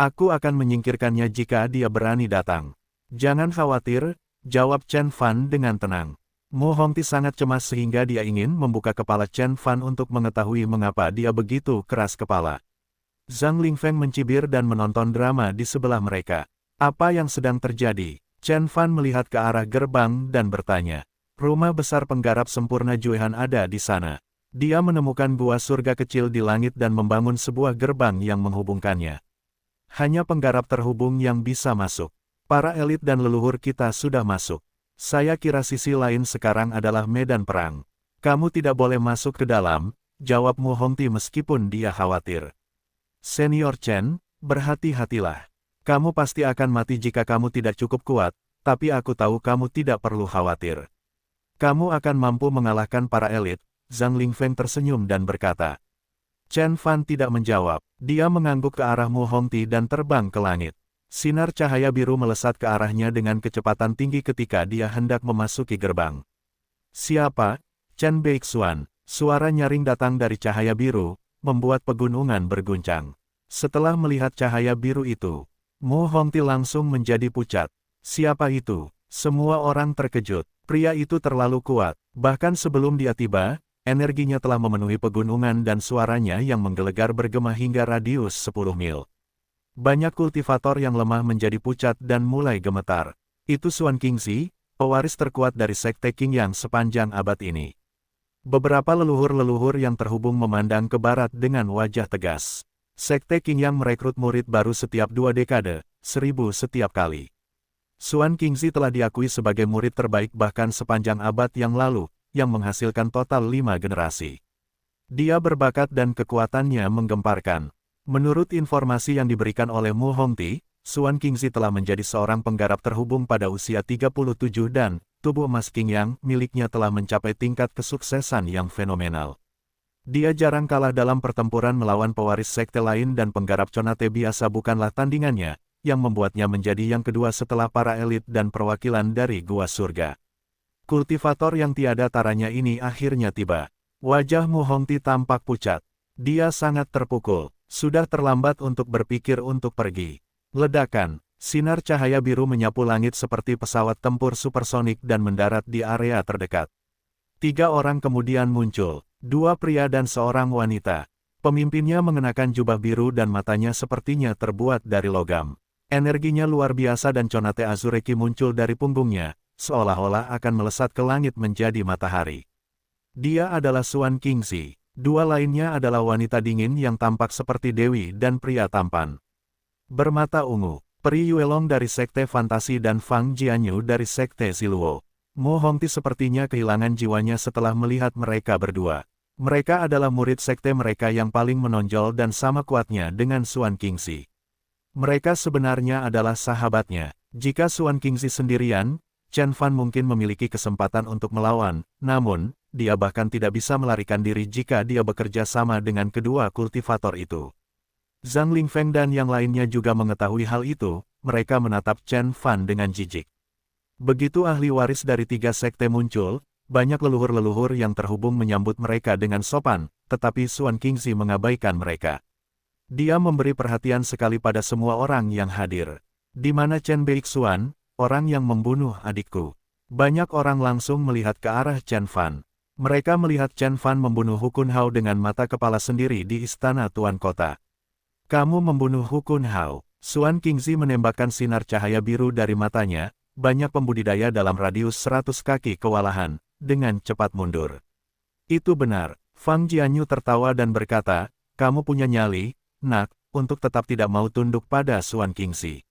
Aku akan menyingkirkannya jika dia berani datang. Jangan khawatir, jawab Chen Fan dengan tenang. Mu Hongti sangat cemas sehingga dia ingin membuka kepala Chen Fan untuk mengetahui mengapa dia begitu keras kepala. Zhang Lingfeng mencibir dan menonton drama di sebelah mereka. Apa yang sedang terjadi? Chen Fan melihat ke arah gerbang dan bertanya. Rumah besar penggarap sempurna Juehan ada di sana. Dia menemukan gua surga kecil di langit dan membangun sebuah gerbang yang menghubungkannya. Hanya penggarap terhubung yang bisa masuk. Para elit dan leluhur kita sudah masuk. Saya kira sisi lain sekarang adalah medan perang. Kamu tidak boleh masuk ke dalam, jawab Mu Hongti meskipun dia khawatir. Senior Chen, berhati-hatilah. Kamu pasti akan mati jika kamu tidak cukup kuat, tapi aku tahu kamu tidak perlu khawatir. Kamu akan mampu mengalahkan para elit, Zhang Lingfeng tersenyum dan berkata. Chen Fan tidak menjawab, dia mengangguk ke arah Mu Hongti dan terbang ke langit. Sinar cahaya biru melesat ke arahnya dengan kecepatan tinggi ketika dia hendak memasuki gerbang. Siapa? Chen Beixuan. Suara nyaring datang dari cahaya biru, membuat pegunungan berguncang. Setelah melihat cahaya biru itu, Mu Hongti langsung menjadi pucat. Siapa itu? Semua orang terkejut. Pria itu terlalu kuat. Bahkan sebelum dia tiba, energinya telah memenuhi pegunungan dan suaranya yang menggelegar bergema hingga radius 10 mil. Banyak kultivator yang lemah menjadi pucat dan mulai gemetar. Itu Xuan Qingzi, pewaris terkuat dari Sekte Qingyang sepanjang abad ini. Beberapa leluhur-leluhur yang terhubung memandang ke barat dengan wajah tegas. Sekte Qingyang merekrut murid baru setiap 2 dekade, 1000 setiap kali. Xuan Qingzi telah diakui sebagai murid terbaik bahkan sepanjang abad yang lalu, yang menghasilkan total 5 generasi. Dia berbakat dan kekuatannya menggemparkan. Menurut informasi yang diberikan oleh Mu Hongti, Xuan Qingzi telah menjadi seorang penggarap terhubung pada usia 37 dan tubuh emas Qingyang miliknya telah mencapai tingkat kesuksesan yang fenomenal. Dia jarang kalah dalam pertempuran melawan pewaris sekte lain dan penggarap Conate biasa bukanlah tandingannya, yang membuatnya menjadi yang kedua setelah para elit dan perwakilan dari Gua Surga. Kultivator yang tiada taranya ini akhirnya tiba. Wajah Mu Hongti tampak pucat. Dia sangat terpukul. Sudah terlambat untuk berpikir untuk pergi. Ledakan, sinar cahaya biru menyapu langit seperti pesawat tempur supersonik dan mendarat di area terdekat. 3 orang kemudian muncul, 2 pria dan seorang wanita. Pemimpinnya mengenakan jubah biru dan matanya sepertinya terbuat dari logam. Energinya luar biasa dan Conate Azureki muncul dari punggungnya, seolah-olah akan melesat ke langit menjadi matahari. Dia adalah Xuan Qingzi. 2 lainnya adalah wanita dingin yang tampak seperti dewi dan pria tampan. Bermata ungu, Peri Yuelong dari Sekte Fantasi dan Fang Jianyu dari Sekte Ziluo. Mu Hongti sepertinya kehilangan jiwanya setelah melihat mereka berdua. Mereka adalah murid sekte mereka yang paling menonjol dan sama kuatnya dengan Xuan Qingzi. Mereka sebenarnya adalah sahabatnya. Jika Xuan Qingzi sendirian, Chen Fan mungkin memiliki kesempatan untuk melawan, namun, dia bahkan tidak bisa melarikan diri jika dia bekerja sama dengan kedua kultivator itu. Zhang Lingfeng dan yang lainnya juga mengetahui hal itu, mereka menatap Chen Fan dengan jijik. Begitu ahli waris dari 3 sekte muncul, banyak leluhur-leluhur yang terhubung menyambut mereka dengan sopan, tetapi Xuan Qingzi mengabaikan mereka. Dia memberi perhatian sekali pada semua orang yang hadir. Di mana Chen Beixuan, orang yang membunuh adikku? Banyak orang langsung melihat ke arah Chen Fan. Mereka melihat Chen Fan membunuh Hu Kunhao dengan mata kepala sendiri di istana Tuan Kota. Kamu membunuh Hu Kunhao. Xuan Qingzi menembakkan sinar cahaya biru dari matanya, banyak pembudidaya dalam radius 100 kaki kewalahan, dengan cepat mundur. Itu benar, Fang Jianyu tertawa dan berkata, kamu punya nyali, nak, untuk tetap tidak mau tunduk pada Xuan Qingzi.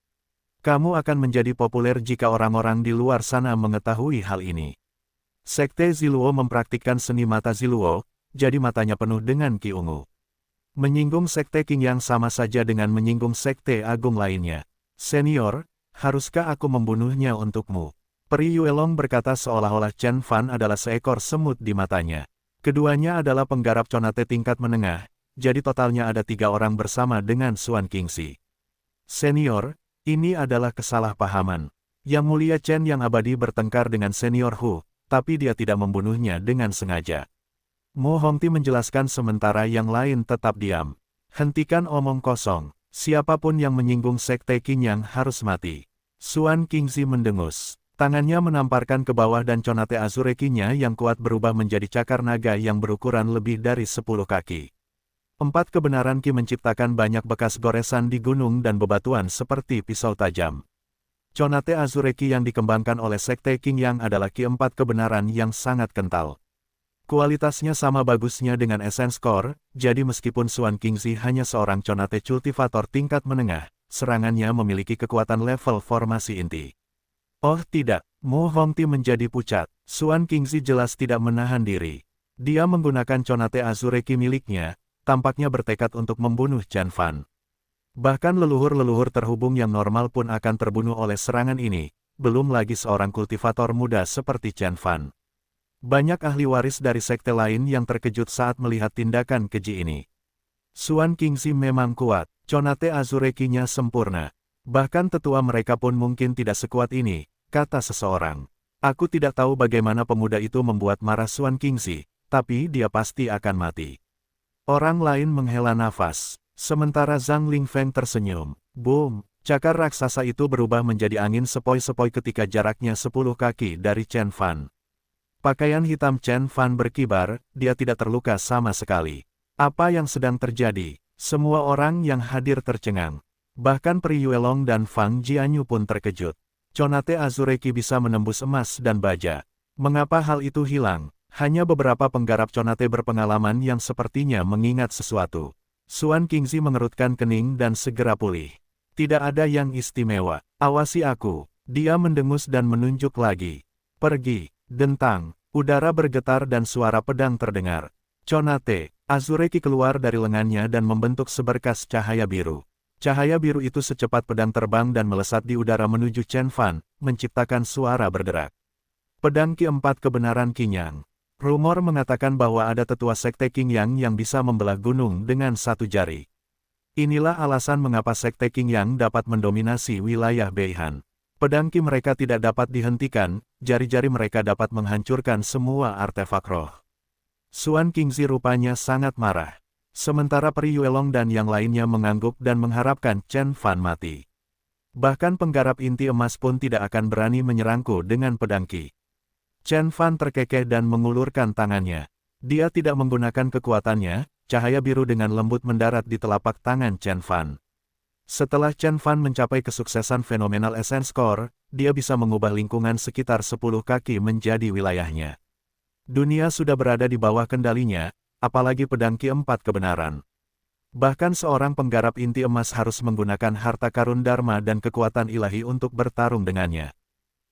Kamu akan menjadi populer jika orang-orang di luar sana mengetahui hal ini. Sekte Ziluo mempraktikkan seni mata Ziluo, jadi matanya penuh dengan ki ungu. Menyinggung Sekte Qingyang sama saja dengan menyinggung Sekte Agung lainnya. Senior, haruskah aku membunuhnya untukmu? Peri Yuelong berkata seolah-olah Chen Fan adalah seekor semut di matanya. Keduanya adalah penggarap Conate tingkat menengah, jadi totalnya ada 3 orang bersama dengan Xuan Qingzi. Senior, ini adalah kesalahpahaman. Yang Mulia Chen yang abadi bertengkar dengan Senior Hu, tapi dia tidak membunuhnya dengan sengaja. Mu Hongti menjelaskan sementara yang lain tetap diam. Hentikan omong kosong. Siapapun yang menyinggung Sekte Qingyang harus mati. Xuan Qingzi mendengus. Tangannya menamparkan ke bawah dan Conate Azurekinya yang kuat berubah menjadi cakar naga yang berukuran lebih dari 10 kaki. 4 kebenaran Qi menciptakan banyak bekas goresan di gunung dan bebatuan seperti pisau tajam. Conate Azureki yang dikembangkan oleh Sekte Qingyang adalah Qi 4 kebenaran yang sangat kental. Kualitasnya sama bagusnya dengan Essence Core, jadi meskipun Xuan Qingzi hanya seorang Conate cultivator tingkat menengah, serangannya memiliki kekuatan level formasi inti. Oh tidak, Mu Hongti menjadi pucat. Xuan Qingzi jelas tidak menahan diri. Dia menggunakan Conate Azureki miliknya, tampaknya bertekad untuk membunuh Chen Fan. Bahkan leluhur-leluhur terhubung yang normal pun akan terbunuh oleh serangan ini, belum lagi seorang kultivator muda seperti Chen Fan. Banyak ahli waris dari sekte lain yang terkejut saat melihat tindakan keji ini. Xuan Qingzi memang kuat, Conate Azurekinya sempurna. Bahkan tetua mereka pun mungkin tidak sekuat ini, kata seseorang. Aku tidak tahu bagaimana pemuda itu membuat marah Xuan Qingzi, tapi dia pasti akan mati. Orang lain menghela nafas. Sementara Zhang Lingfeng tersenyum. Boom! Cakar raksasa itu berubah menjadi angin sepoi-sepoi ketika jaraknya 10 kaki dari Chen Fan. Pakaian hitam Chen Fan berkibar, dia tidak terluka sama sekali. Apa yang sedang terjadi? Semua orang yang hadir tercengang. Bahkan Pri Yuelong dan Fang Jianyu pun terkejut. Conate Azureki bisa menembus emas dan baja. Mengapa hal itu hilang? Hanya beberapa penggarap Conate berpengalaman yang sepertinya mengingat sesuatu. Xuan Qingzi mengerutkan kening dan segera pulih. Tidak ada yang istimewa. Awasi aku. Dia mendengus dan menunjuk lagi. Pergi. Dentang. Udara bergetar dan suara pedang terdengar. Conate Azureki keluar dari lengannya dan membentuk seberkas cahaya biru. Cahaya biru itu secepat pedang terbang dan melesat di udara menuju Chen Fan, menciptakan suara berderak. Pedang keempat kebenaran Qingyang. Rumor mengatakan bahwa ada tetua sekte Qingyang yang bisa membelah gunung dengan satu jari. Inilah alasan mengapa sekte Qingyang dapat mendominasi wilayah Beihan. Pedang Qi mereka tidak dapat dihentikan, jari-jari mereka dapat menghancurkan semua artefak roh. Xuan Qingzi rupanya sangat marah. Sementara Pri Yuelong dan yang lainnya mengangguk dan mengharapkan Chen Fan mati. Bahkan penggarap inti emas pun tidak akan berani menyerangku dengan pedang Qi. Chen Fan terkekeh dan mengulurkan tangannya. Dia tidak menggunakan kekuatannya, cahaya biru dengan lembut mendarat di telapak tangan Chen Fan. Setelah Chen Fan mencapai kesuksesan fenomenal Essence Core, dia bisa mengubah lingkungan sekitar 10 kaki menjadi wilayahnya. Dunia sudah berada di bawah kendalinya, apalagi pedang keempat kebenaran. Bahkan seorang penggarap inti emas harus menggunakan harta karun Dharma dan kekuatan ilahi untuk bertarung dengannya.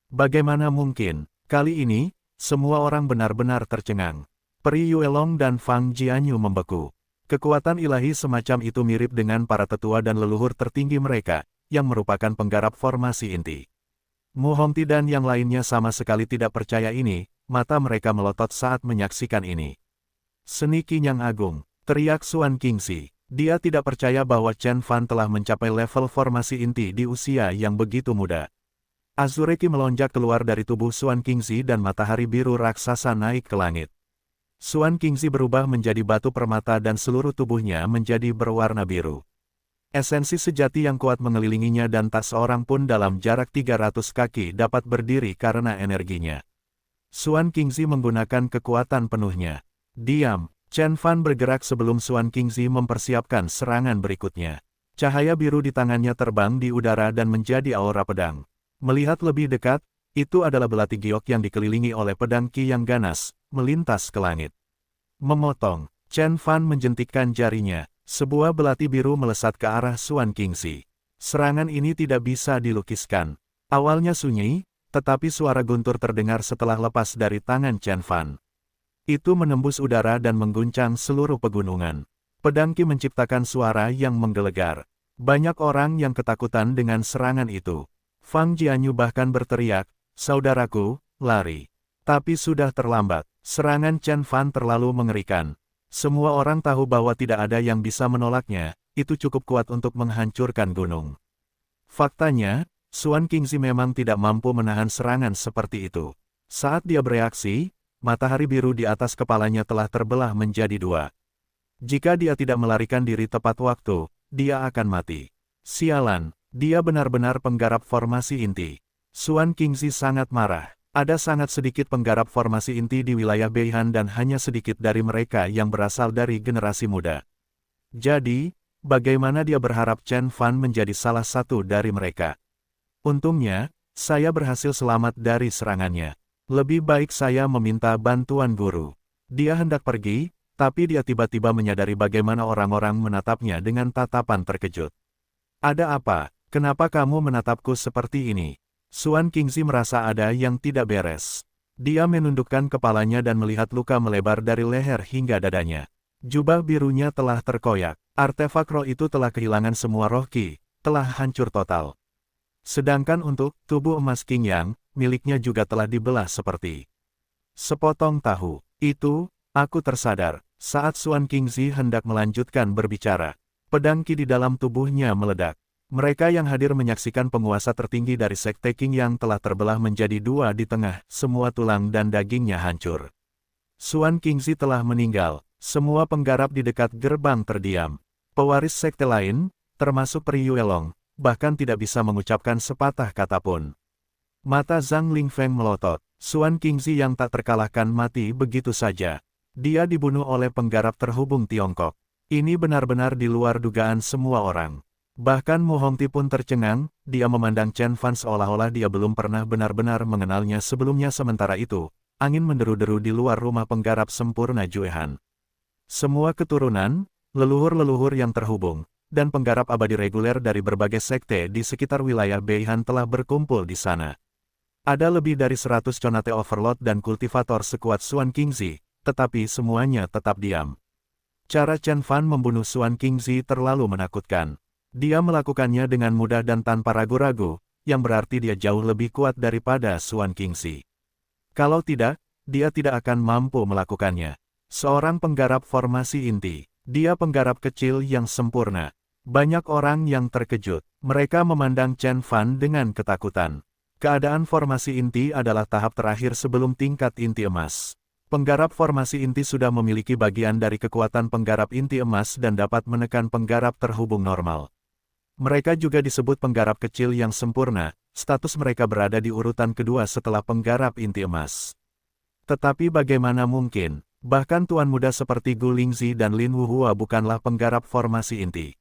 Bagaimana mungkin? Kali ini, semua orang benar-benar tercengang. Pri Yuelong dan Fang Jianyu membeku. Kekuatan ilahi semacam itu mirip dengan para tetua dan leluhur tertinggi mereka, yang merupakan penggarap formasi inti. Mu Hongti dan yang lainnya sama sekali tidak percaya ini, mata mereka melotot saat menyaksikan ini. Seni Qingyang Agung, teriak Xuan Qingzi. Dia tidak percaya bahwa Chen Fan telah mencapai level formasi inti di usia yang begitu muda. Azureki melonjak keluar dari tubuh Xuan Qingzi dan matahari biru raksasa naik ke langit. Xuan Qingzi berubah menjadi batu permata dan seluruh tubuhnya menjadi berwarna biru. Esensi sejati yang kuat mengelilinginya dan tak seorang pun dalam jarak 300 kaki dapat berdiri karena energinya. Xuan Qingzi menggunakan kekuatan penuhnya. Diam, Chen Fan bergerak sebelum Xuan Qingzi mempersiapkan serangan berikutnya. Cahaya biru di tangannya terbang di udara dan menjadi aura pedang. Melihat lebih dekat, itu adalah belati giok yang dikelilingi oleh pedang Qi yang ganas, melintas ke langit. Memotong, Chen Fan menjentikkan jarinya, sebuah belati biru melesat ke arah Xuan Qingzi. Serangan ini tidak bisa dilukiskan. Awalnya sunyi, tetapi suara guntur terdengar setelah lepas dari tangan Chen Fan. Itu menembus udara dan mengguncang seluruh pegunungan. Pedang Qi menciptakan suara yang menggelegar. Banyak orang yang ketakutan dengan serangan itu. Fang Jianyu bahkan berteriak, "Saudaraku, lari." Tapi sudah terlambat. Serangan Chen Fan terlalu mengerikan. Semua orang tahu bahwa tidak ada yang bisa menolaknya, itu cukup kuat untuk menghancurkan gunung. Faktanya, Xuan Qingzi memang tidak mampu menahan serangan seperti itu. Saat dia bereaksi, matahari biru di atas kepalanya telah terbelah menjadi dua. Jika dia tidak melarikan diri tepat waktu, dia akan mati. Sialan, dia benar-benar penggarap formasi inti. Xuan Qingzi sangat marah. Ada sangat sedikit penggarap formasi inti di wilayah Beihan dan hanya sedikit dari mereka yang berasal dari generasi muda. Jadi, bagaimana dia berharap Chen Fan menjadi salah satu dari mereka? Untungnya, saya berhasil selamat dari serangannya. Lebih baik saya meminta bantuan guru. Dia hendak pergi, tapi dia tiba-tiba menyadari bagaimana orang-orang menatapnya dengan tatapan terkejut. "Ada apa? Kenapa kamu menatapku seperti ini?" Xuan Qingzi merasa ada yang tidak beres. Dia menundukkan kepalanya dan melihat luka melebar dari leher hingga dadanya. Jubah birunya telah terkoyak. Artefak roh itu telah kehilangan semua roh Qi, telah hancur total. Sedangkan untuk tubuh emas Qingyang, miliknya juga telah dibelah seperti sepotong tahu. Itu, aku tersadar, saat Xuan Qingzi hendak melanjutkan berbicara. Pedang Qi di dalam tubuhnya meledak. Mereka yang hadir menyaksikan penguasa tertinggi dari sekte Qingyang telah terbelah menjadi dua di tengah, semua tulang dan dagingnya hancur. Xuan Qingzi telah meninggal, semua penggarap di dekat gerbang terdiam. Pewaris sekte lain, termasuk Pri Yuelong, bahkan tidak bisa mengucapkan sepatah kata pun. Mata Zhang Lingfeng melotot. Xuan Qingzi yang tak terkalahkan mati begitu saja. Dia dibunuh oleh penggarap terhubung Tiongkok. Ini benar-benar di luar dugaan semua orang. Bahkan Mu Hongti pun tercengang, dia memandang Chen Fan seolah-olah dia belum pernah benar-benar mengenalnya sebelumnya. Sementara itu, angin menderu-deru di luar rumah penggarap sempurna Juehan. Semua keturunan, leluhur-leluhur yang terhubung, dan penggarap abadi reguler dari berbagai sekte di sekitar wilayah Beihan telah berkumpul di sana. Ada lebih dari 100 Conate Overlord dan kultivator sekuat Xuan Qingzi, tetapi semuanya tetap diam. Cara Chen Fan membunuh Xuan Qingzi terlalu menakutkan. Dia melakukannya dengan mudah dan tanpa ragu-ragu, yang berarti dia jauh lebih kuat daripada Xuan Qingzi. Kalau tidak, dia tidak akan mampu melakukannya. Seorang penggarap formasi inti, dia penggarap kecil yang sempurna. Banyak orang yang terkejut. Mereka memandang Chen Fan dengan ketakutan. Keadaan formasi inti adalah tahap terakhir sebelum tingkat inti emas. Penggarap formasi inti sudah memiliki bagian dari kekuatan penggarap inti emas dan dapat menekan penggarap terhubung normal. Mereka juga disebut penggarap kecil yang sempurna, status mereka berada di urutan kedua setelah penggarap inti emas. Tetapi bagaimana mungkin, bahkan tuan muda seperti Gu Lingzi dan Lin Wuhua bukanlah penggarap formasi inti.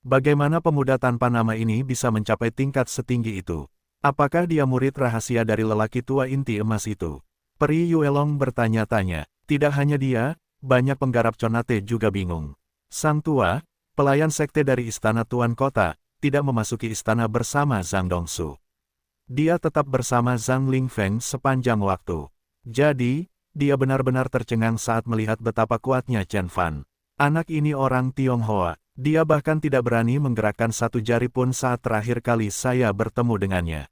Bagaimana pemuda tanpa nama ini bisa mencapai tingkat setinggi itu? Apakah dia murid rahasia dari lelaki tua inti emas itu? Pri Yuelong bertanya-tanya. Tidak hanya dia, banyak penggarap Conate juga bingung. Sang tua, pelayan sekte dari istana tuan kota, tidak memasuki istana bersama Zhang Dongsu. Dia tetap bersama Zhang Lingfeng sepanjang waktu. Jadi, dia benar-benar tercengang saat melihat betapa kuatnya Chen Fan. Anak ini orang Tionghoa. Dia bahkan tidak berani menggerakkan satu jari pun saat terakhir kali saya bertemu dengannya.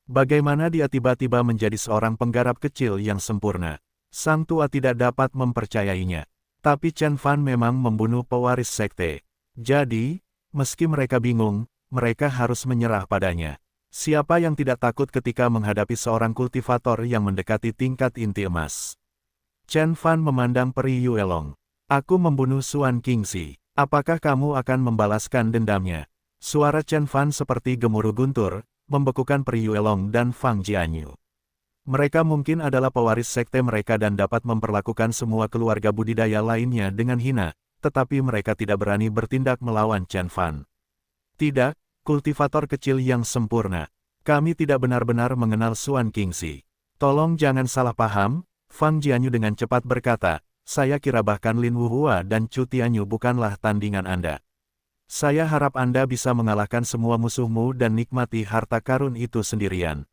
Bagaimana dia tiba-tiba menjadi seorang penggarap kecil yang sempurna? Sang tua tidak dapat mempercayainya. Tapi Chen Fan memang membunuh pewaris sekte. Jadi, meski mereka bingung, mereka harus menyerah padanya. Siapa yang tidak takut ketika menghadapi seorang kultivator yang mendekati tingkat inti emas? Chen Fan memandang Pri Yuelong. Aku membunuh Xuan Qingzi. Apakah kamu akan membalaskan dendamnya? Suara Chen Fan seperti gemuruh guntur, membekukan Pri Yuelong dan Fang Jianyu. Mereka mungkin adalah pewaris sekte mereka dan dapat memperlakukan semua keluarga budidaya lainnya dengan hina, tetapi mereka tidak berani bertindak melawan Chen Fan. Tidak, kultivator kecil yang sempurna. Kami tidak benar-benar mengenal Xuan Qingzi. Tolong jangan salah paham, Fang Jianyu dengan cepat berkata. Saya kira bahkan Lin Wuhua dan Chu Tianyu bukanlah tandingan Anda. Saya harap Anda bisa mengalahkan semua musuhmu dan nikmati harta karun itu sendirian.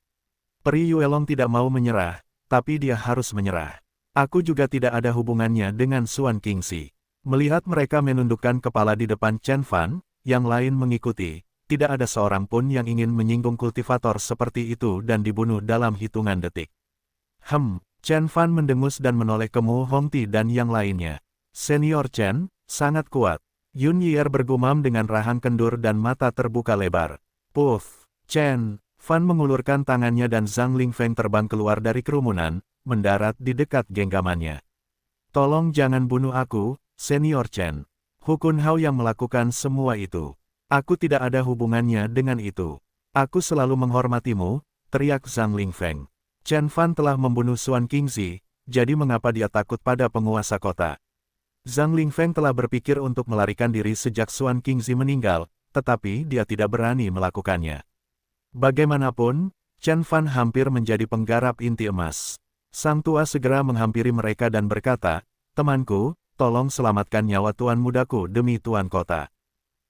Pri Yuelong tidak mau menyerah, tapi dia harus menyerah. Aku juga tidak ada hubungannya dengan Xuan Qingzi. Melihat mereka menundukkan kepala di depan Chen Fan, yang lain mengikuti, tidak ada seorang pun yang ingin menyinggung kultivator seperti itu dan dibunuh dalam hitungan detik. Chen Fan mendengus dan menoleh ke Mu Hongti dan yang lainnya. Senior Chen, sangat kuat. Yun Yier bergumam dengan rahang kendur dan mata terbuka lebar. Puff, Chen Fan mengulurkan tangannya dan Zhang Lingfeng terbang keluar dari kerumunan, mendarat di dekat genggamannya. Tolong jangan bunuh aku, Senior Chen. Hu Kunhao yang melakukan semua itu. Aku tidak ada hubungannya dengan itu. Aku selalu menghormatimu, teriak Zhang Lingfeng. Chen Fan telah membunuh Xuan Qingzi, jadi mengapa dia takut pada penguasa kota? Zhang Lingfeng telah berpikir untuk melarikan diri sejak Xuan Qingzi meninggal, tetapi dia tidak berani melakukannya. Bagaimanapun, Chen Fan hampir menjadi penggarap inti emas. Sang tua segera menghampiri mereka dan berkata, temanku, tolong selamatkan nyawa tuan mudaku demi tuan kota.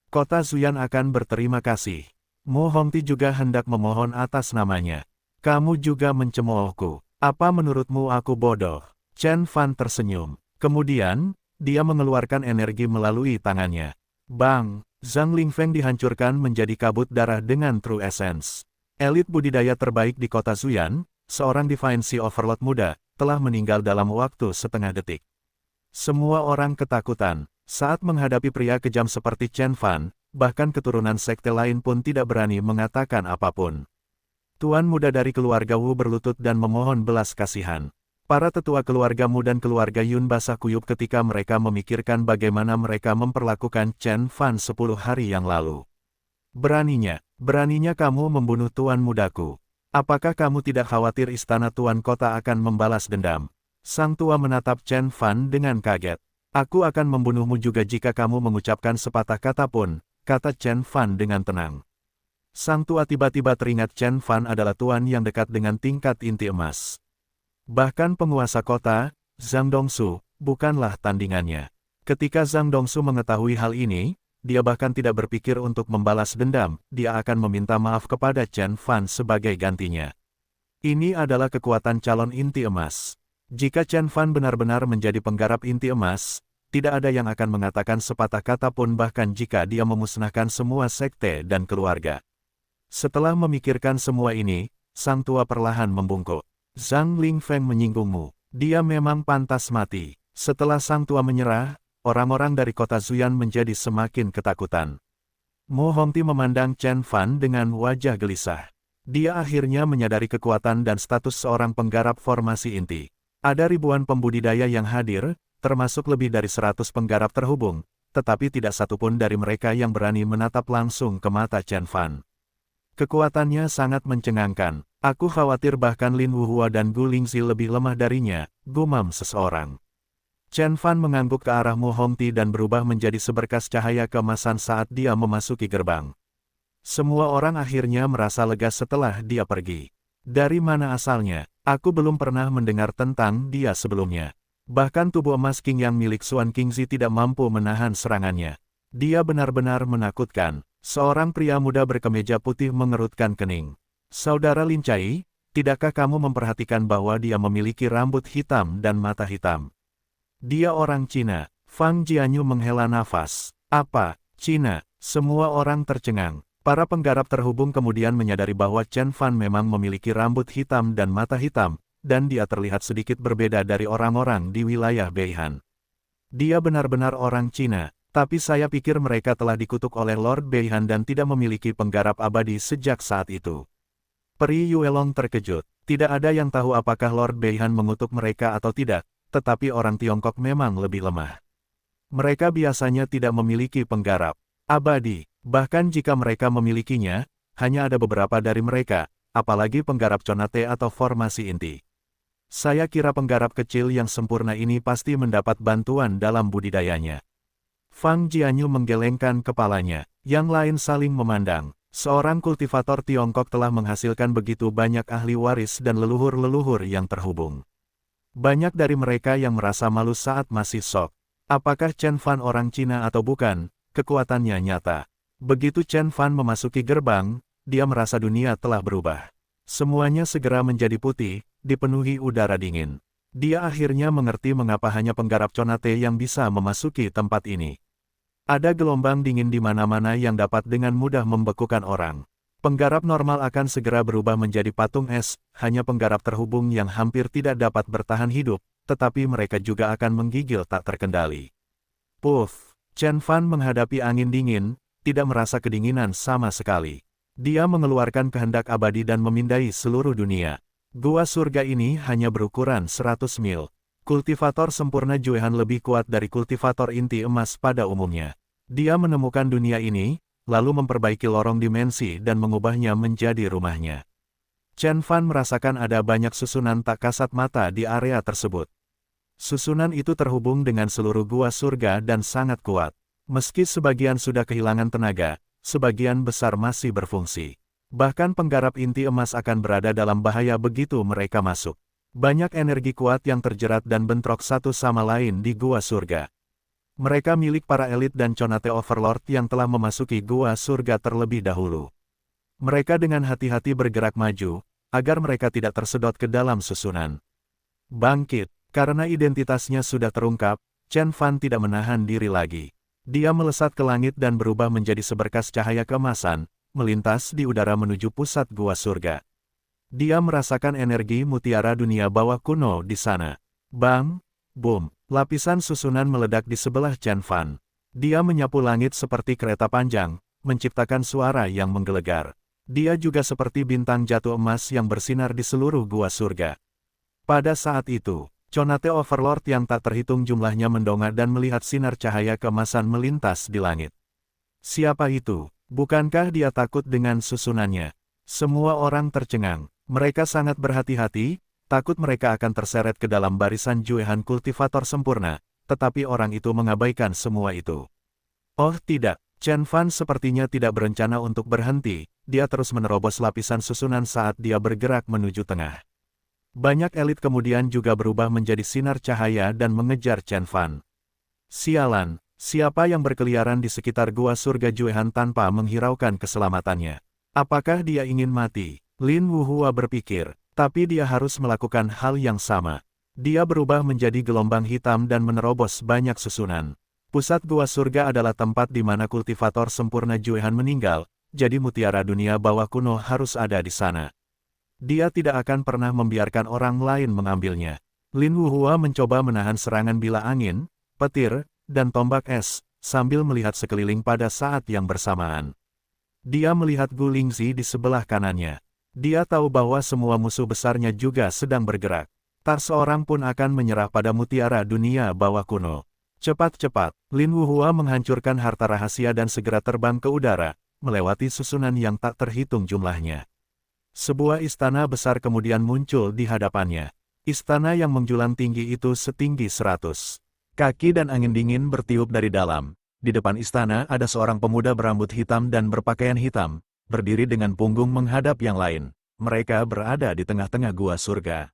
Kota Zuyan akan berterima kasih. Mu Hongti juga hendak memohon atas namanya. Kamu juga mencemoohku. Apa menurutmu aku bodoh? Chen Fan tersenyum. Kemudian, dia mengeluarkan energi melalui tangannya. Bang! Zhang Lingfeng dihancurkan menjadi kabut darah dengan True Essence. Elit budidaya terbaik di kota Zuyan, seorang Divine Sea Overlord muda, telah meninggal dalam waktu setengah detik. Semua orang ketakutan. Saat menghadapi pria kejam seperti Chen Fan, bahkan keturunan sekte lain pun tidak berani mengatakan apapun. Tuan muda dari keluarga Wu berlutut dan memohon belas kasihan. Para tetua keluargamu dan keluarga Yun basah kuyup ketika mereka memikirkan bagaimana mereka memperlakukan Chen Fan 10 hari yang lalu. Beraninya kamu membunuh tuan mudaku. Apakah kamu tidak khawatir istana tuan kota akan membalas dendam? Sang tua menatap Chen Fan dengan kaget. Aku akan membunuhmu juga jika kamu mengucapkan sepatah kata pun, kata Chen Fan dengan tenang. Sang tua tiba-tiba teringat Chen Fan adalah tuan yang dekat dengan tingkat inti emas. Bahkan penguasa kota, Zhang Dongsu, bukanlah tandingannya. Ketika Zhang Dongsu mengetahui hal ini, dia bahkan tidak berpikir untuk membalas dendam, dia akan meminta maaf kepada Chen Fan sebagai gantinya. Ini adalah kekuatan calon inti emas. Jika Chen Fan benar-benar menjadi penggarap inti emas, tidak ada yang akan mengatakan sepatah kata pun bahkan jika dia memusnahkan semua sekte dan keluarga. Setelah memikirkan semua ini, sang tua perlahan membungkuk. Zhang Lingfeng menyinggungmu. Dia memang pantas mati. Setelah sang tua menyerah, orang-orang dari kota Zuyan menjadi semakin ketakutan. Mo Hongti memandang Chen Fan dengan wajah gelisah. Dia akhirnya menyadari kekuatan dan status seorang penggarap formasi inti. Ada ribuan pembudidaya yang hadir, termasuk lebih dari 100 penggarap terhubung, tetapi tidak satupun dari mereka yang berani menatap langsung ke mata Chen Fan. Kekuatannya sangat mencengangkan. Aku khawatir bahkan Lin Wuhua dan Gu Lingzi lebih lemah darinya, gumam seseorang. Chen Fan mengangguk ke arah Mo Hongti dan berubah menjadi seberkas cahaya keemasan saat dia memasuki gerbang. Semua orang akhirnya merasa lega setelah dia pergi. Dari mana asalnya? Aku belum pernah mendengar tentang dia sebelumnya. Bahkan tubuh emas King yang milik Xuan Qingzi tidak mampu menahan serangannya. Dia benar-benar menakutkan. Seorang pria muda berkemeja putih mengerutkan kening. Saudara Lin Cai, tidakkah kamu memperhatikan bahwa dia memiliki rambut hitam dan mata hitam? Dia orang Cina. Fang Jianyu menghela nafas. Apa? Cina? Semua orang tercengang. Para penggarap terhubung kemudian menyadari bahwa Chen Fan memang memiliki rambut hitam dan mata hitam, dan dia terlihat sedikit berbeda dari orang-orang di wilayah Beihan. Dia benar-benar orang Cina. Tapi saya pikir mereka telah dikutuk oleh Lord Beihan dan tidak memiliki penggarap abadi sejak saat itu. Peri Yuelong terkejut. Tidak ada yang tahu apakah Lord Beihan mengutuk mereka atau tidak, tetapi orang Tiongkok memang lebih lemah. Mereka biasanya tidak memiliki penggarap abadi. Bahkan jika mereka memilikinya, hanya ada beberapa dari mereka, apalagi penggarap Conate atau formasi inti. Saya kira penggarap kecil yang sempurna ini pasti mendapat bantuan dalam budidayanya. Fang Jianyu menggelengkan kepalanya. Yang lain saling memandang. Seorang kultivator Tiongkok telah menghasilkan begitu banyak ahli waris dan leluhur-leluhur yang terhubung. Banyak dari mereka yang merasa malu saat masih sok. Apakah Chen Fan orang Cina atau bukan, kekuatannya nyata. Begitu Chen Fan memasuki gerbang, dia merasa dunia telah berubah. Semuanya segera menjadi putih, dipenuhi udara dingin. Dia akhirnya mengerti mengapa hanya penggarap Conate yang bisa memasuki tempat ini. Ada gelombang dingin di mana-mana yang dapat dengan mudah membekukan orang. Penggarap normal akan segera berubah menjadi patung es, hanya penggarap terhubung yang hampir tidak dapat bertahan hidup, tetapi mereka juga akan menggigil tak terkendali. Puff! Chen Fan menghadapi angin dingin, tidak merasa kedinginan sama sekali. Dia mengeluarkan kehendak abadi dan memindai seluruh dunia. Gua surga ini hanya berukuran 100 mil. Kultivator sempurna Juehan lebih kuat dari kultivator inti emas pada umumnya. Dia menemukan dunia ini, lalu memperbaiki lorong dimensi dan mengubahnya menjadi rumahnya. Chen Fan merasakan ada banyak susunan tak kasat mata di area tersebut. Susunan itu terhubung dengan seluruh gua surga dan sangat kuat. Meski sebagian sudah kehilangan tenaga, sebagian besar masih berfungsi. Bahkan penggarap inti emas akan berada dalam bahaya begitu mereka masuk. Banyak energi kuat yang terjerat dan bentrok satu sama lain di gua surga. Mereka milik para elit dan Conate Overlord yang telah memasuki gua surga terlebih dahulu. Mereka dengan hati-hati bergerak maju, agar mereka tidak tersedot ke dalam susunan. Bangkit, karena identitasnya sudah terungkap, Chen Fan tidak menahan diri lagi. Dia melesat ke langit dan berubah menjadi seberkas cahaya keemasan, melintas di udara menuju pusat gua surga. Dia merasakan energi mutiara dunia bawah kuno di sana. Bang! Boom! Lapisan susunan meledak di sebelah Chen Fan. Dia menyapu langit seperti kereta panjang, menciptakan suara yang menggelegar. Dia juga seperti bintang jatuh emas yang bersinar di seluruh gua surga. Pada saat itu, Conate Overlord yang tak terhitung jumlahnya mendongak dan melihat sinar cahaya keemasan melintas di langit. Siapa itu? Bukankah dia takut dengan susunannya? Semua orang tercengang. Mereka sangat berhati-hati, takut mereka akan terseret ke dalam barisan Juehan kultivator sempurna, tetapi orang itu mengabaikan semua itu. Oh tidak, Chen Fan sepertinya tidak berencana untuk berhenti, dia terus menerobos lapisan susunan saat dia bergerak menuju tengah. Banyak elit kemudian juga berubah menjadi sinar cahaya dan mengejar Chen Fan. Sialan, siapa yang berkeliaran di sekitar gua surga Juehan tanpa menghiraukan keselamatannya? Apakah dia ingin mati? Lin Wuhua berpikir, tapi dia harus melakukan hal yang sama. Dia berubah menjadi gelombang hitam dan menerobos banyak susunan. Pusat gua surga adalah tempat di mana kultivator sempurna Juehan meninggal, jadi mutiara dunia bawah kuno harus ada di sana. Dia tidak akan pernah membiarkan orang lain mengambilnya. Lin Wuhua mencoba menahan serangan bila angin, petir, dan tombak es, sambil melihat sekeliling pada saat yang bersamaan. Dia melihat Gu Lingzi di sebelah kanannya. Dia tahu bahwa semua musuh besarnya juga sedang bergerak. Tak seorang pun akan menyerah pada mutiara dunia bawah kuno. Cepat-cepat, Lin Wuhua menghancurkan harta rahasia dan segera terbang ke udara, melewati susunan yang tak terhitung jumlahnya. Sebuah istana besar kemudian muncul di hadapannya. Istana yang menjulang tinggi itu setinggi 100 kaki dan angin dingin bertiup dari dalam. Di depan istana ada seorang pemuda berambut hitam dan berpakaian hitam, berdiri dengan punggung menghadap yang lain. Mereka berada di tengah-tengah gua surga.